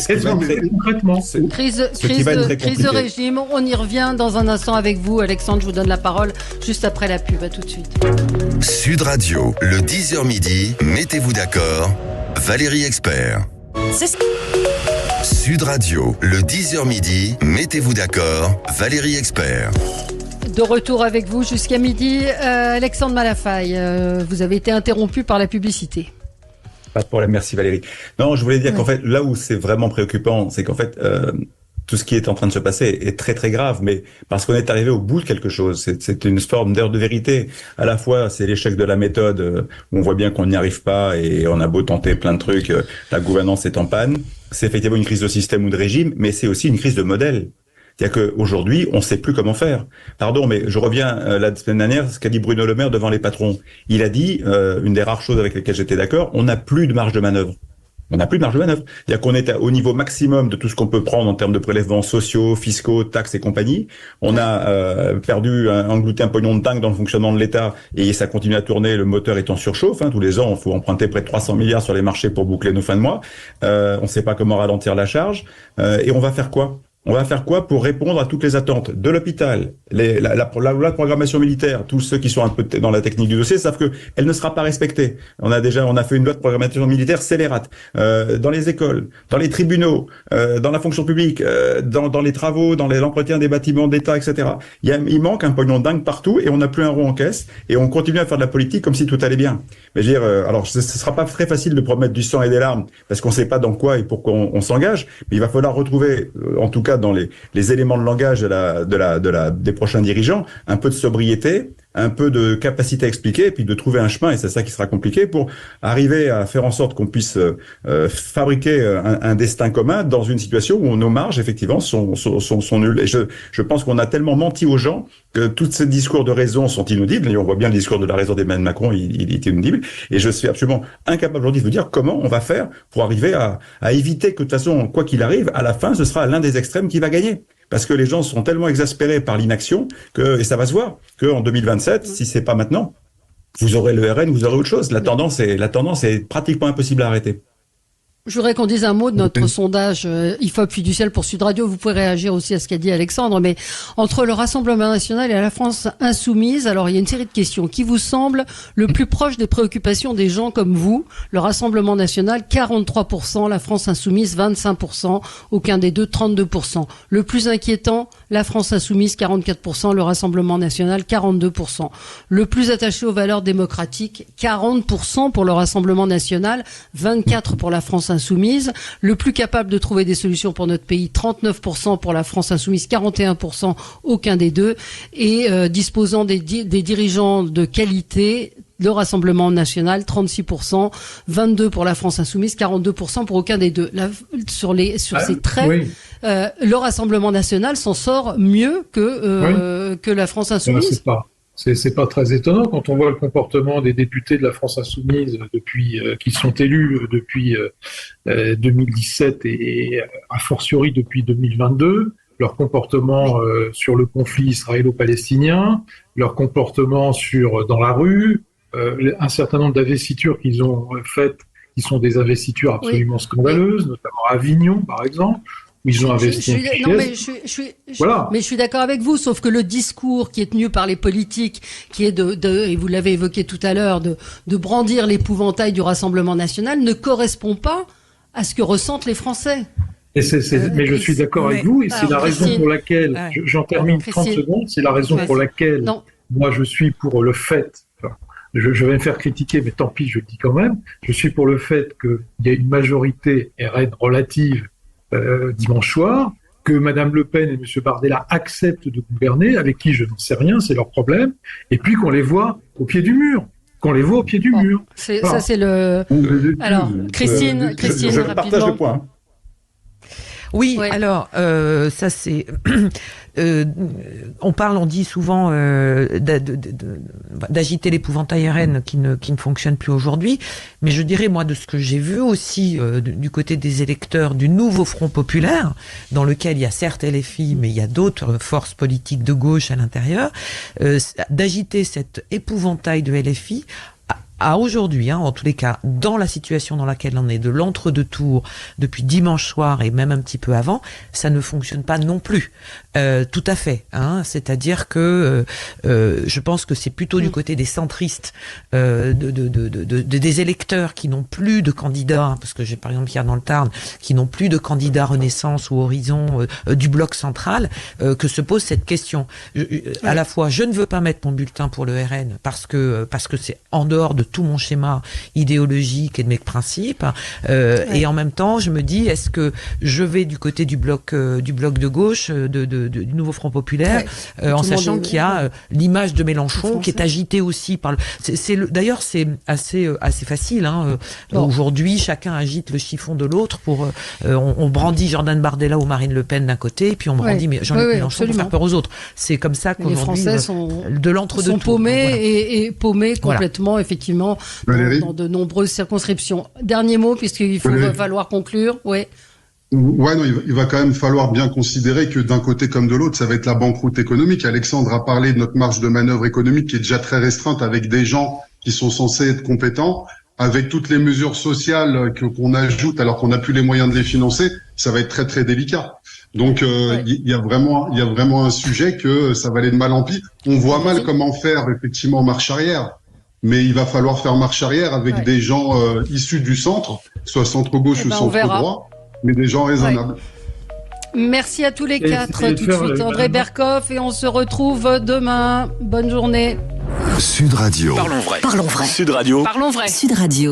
concrètement? Crise de régime, on y revient dans un instant avec vous. Alexandre, je vous donne la parole juste après la pub. À tout de suite. Sud Radio, le 10h midi, mettez-vous d'accord, Valérie Expert. Sud Radio, le 10h midi, mettez-vous d'accord, Valérie Expert. De retour avec vous jusqu'à midi. Alexandre Malafaille, vous avez été interrompu par la publicité. Pas de problème, merci Valérie. Non, je voulais dire qu'en fait, là où c'est vraiment préoccupant, c'est qu'en fait, tout ce qui est en train de se passer est très très grave, mais parce qu'on est arrivé au bout de quelque chose. C'est une forme d'heure de vérité. À la fois, c'est l'échec de la méthode, où on voit bien qu'on n'y arrive pas et on a beau tenter plein de trucs, la gouvernance est en panne. C'est effectivement une crise de système ou de régime, mais c'est aussi une crise de modèle. C'est-à-dire qu'aujourd'hui, on ne sait plus comment faire. Pardon, mais je reviens la semaine dernière, ce qu'a dit Bruno Le Maire devant les patrons. Il a dit, une des rares choses avec lesquelles j'étais d'accord, on n'a plus de marge de manœuvre. On n'a plus de marge de manœuvre. C'est-à-dire qu'on est au niveau maximum de tout ce qu'on peut prendre en termes de prélèvements sociaux, fiscaux, taxes et compagnie. On a perdu, englouti un pognon de dingue dans le fonctionnement de l'État et ça continue à tourner, le moteur est en surchauffe. Tous les ans, il faut emprunter près de 300 milliards sur les marchés pour boucler nos fins de mois. On ne sait pas comment ralentir la charge. Et on va faire quoi ? On va faire quoi pour répondre à toutes les attentes de l'hôpital, la loi de programmation militaire? Tous ceux qui sont un peu dans la technique du dossier savent que elle ne sera pas respectée. On a fait une loi de programmation militaire scélérate dans les écoles, dans les tribunaux, dans la fonction publique, dans les travaux, dans l'entretien des bâtiments d'État, etc. Il manque un pognon dingue partout et on n'a plus un rond en caisse et on continue à faire de la politique comme si tout allait bien. Mais je veux dire, alors ce sera pas très facile de promettre du sang et des larmes parce qu'on sait pas dans quoi et pourquoi on s'engage, mais il va falloir retrouver, en tout cas dans les éléments de langage des prochains dirigeants, un peu de sobriété, un peu de capacité à expliquer, et puis de trouver un chemin, et c'est ça qui sera compliqué, pour arriver à faire en sorte qu'on puisse fabriquer un destin commun dans une situation où nos marges, effectivement, sont nulles. Et je pense qu'on a tellement menti aux gens que tous ces discours de raison sont inaudibles. Et on voit bien le discours de la raison d'Emmanuel Macron, il est inaudible. Et je suis absolument incapable aujourd'hui de vous dire comment on va faire pour arriver à éviter que, de toute façon, quoi qu'il arrive, à la fin, ce sera l'un des extrêmes qui va gagner. Parce que les gens sont tellement exaspérés par l'inaction et ça va se voir, qu'en 2027, si c'est pas maintenant, vous aurez le RN, vous aurez autre chose. La tendance est pratiquement impossible à arrêter. Je voudrais qu'on dise un mot de notre sondage IFOP Fiducial pour Sud Radio. Vous pouvez réagir aussi à ce qu'a dit Alexandre, mais entre le Rassemblement national et la France insoumise, alors il y a une série de questions. Qui vous semble le plus proche des préoccupations des gens comme vous? Le Rassemblement national, 43%, la France insoumise, 25%, aucun des deux, 32%. Le plus inquiétant, la France insoumise, 44%, le Rassemblement national, 42%. Le plus attaché aux valeurs démocratiques, 40% pour le Rassemblement national, 24% pour la France insoumise. Le plus capable de trouver des solutions pour notre pays, 39% pour la France insoumise, 41%, aucun des deux. Et disposant des dirigeants de qualité, le Rassemblement national, 36%, 22% pour la France insoumise, 42% pour aucun des deux. Sur ces traits, oui. Le Rassemblement national s'en sort mieux que la France insoumise. C'est pas très étonnant quand on voit le comportement des députés de la France insoumise qui sont élus depuis 2017 et a fortiori depuis 2022. Leur comportement sur le conflit israélo-palestinien, leur comportement dans la rue, un certain nombre d'investitures qu'ils ont faites, qui sont des investitures absolument scandaleuses, notamment à Avignon, par exemple, où ils ont investi. Mais je suis d'accord avec vous, sauf que le discours qui est tenu par les politiques, qui est et vous l'avez évoqué tout à l'heure, de brandir l'épouvantail du Rassemblement national, ne correspond pas à ce que ressentent les Français. Mais je suis d'accord avec vous, et c'est la raison pour laquelle, j'en termine 30 secondes, c'est la raison pour laquelle moi je suis pour le fait, je vais me faire critiquer, mais tant pis, je le dis quand même, je suis pour le fait qu'il y a une majorité RN relative dimanche soir, que Madame Le Pen et Monsieur Bardella acceptent de gouverner, avec qui je n'en sais rien, c'est leur problème, et puis qu'on les voit au pied du mur. Mur. Ça, c'est le... Alors, Christine, je partage le point. Oui, alors ça c'est on dit souvent d'agiter l'épouvantail RN qui ne fonctionne plus aujourd'hui, mais je dirais moi de ce que j'ai vu aussi du côté des électeurs du nouveau Front populaire, dans lequel il y a certes LFI, mais il y a d'autres forces politiques de gauche à l'intérieur, d'agiter cet épouvantail de LFI à aujourd'hui, en tous les cas, dans la situation dans laquelle on est, de l'entre-deux-tours depuis dimanche soir et même un petit peu avant, ça ne fonctionne pas non plus. Tout à fait. C'est-à-dire que je pense que c'est plutôt du côté des centristes, des électeurs qui n'ont plus de candidats, parce que j'ai par exemple Pierre dans le Tarn, qui n'ont plus de candidats Renaissance ou Horizon du bloc central, que se pose cette question. À la fois, je ne veux pas mettre mon bulletin pour le RN parce que c'est en dehors de tout mon schéma idéologique et de mes principes, et en même temps je me dis, est-ce que je vais du côté du bloc de gauche, du nouveau Front populaire, en sachant qu'il y a l'image de Mélenchon qui est agitée aussi par d'ailleurs c'est assez facile, aujourd'hui chacun agite le chiffon de l'autre pour on brandit Jordan Bardella ou Marine Le Pen d'un côté, et puis on brandit Jean-Luc Mélenchon pour faire peur aux autres. C'est comme ça qu'aujourd'hui les Français de l'entre-deux tours, paumés et paumés complètement, effectivement, dans de nombreuses circonscriptions. Dernier mot, puisqu'il va falloir conclure. Ouais, non, il va quand même falloir bien considérer que d'un côté comme de l'autre, ça va être la banqueroute économique. Alexandre a parlé de notre marge de manœuvre économique qui est déjà très restreinte, avec des gens qui sont censés être compétents, avec toutes les mesures sociales qu'on ajoute alors qu'on n'a plus les moyens de les financer, ça va être très très délicat. Donc il y a vraiment un sujet que ça va aller de mal en pis. On voit mal comment faire effectivement marche arrière, mais il va falloir faire marche arrière avec des gens issus du centre, soit centre-gauche ou centre-droit, mais des gens raisonnables. Merci à tous les quatre. Tout de suite, André Berkoff, et on se retrouve demain. Bonne journée. Sud Radio. Parlons vrai. Parlons vrai. Sud Radio. Parlons vrai. Sud Radio.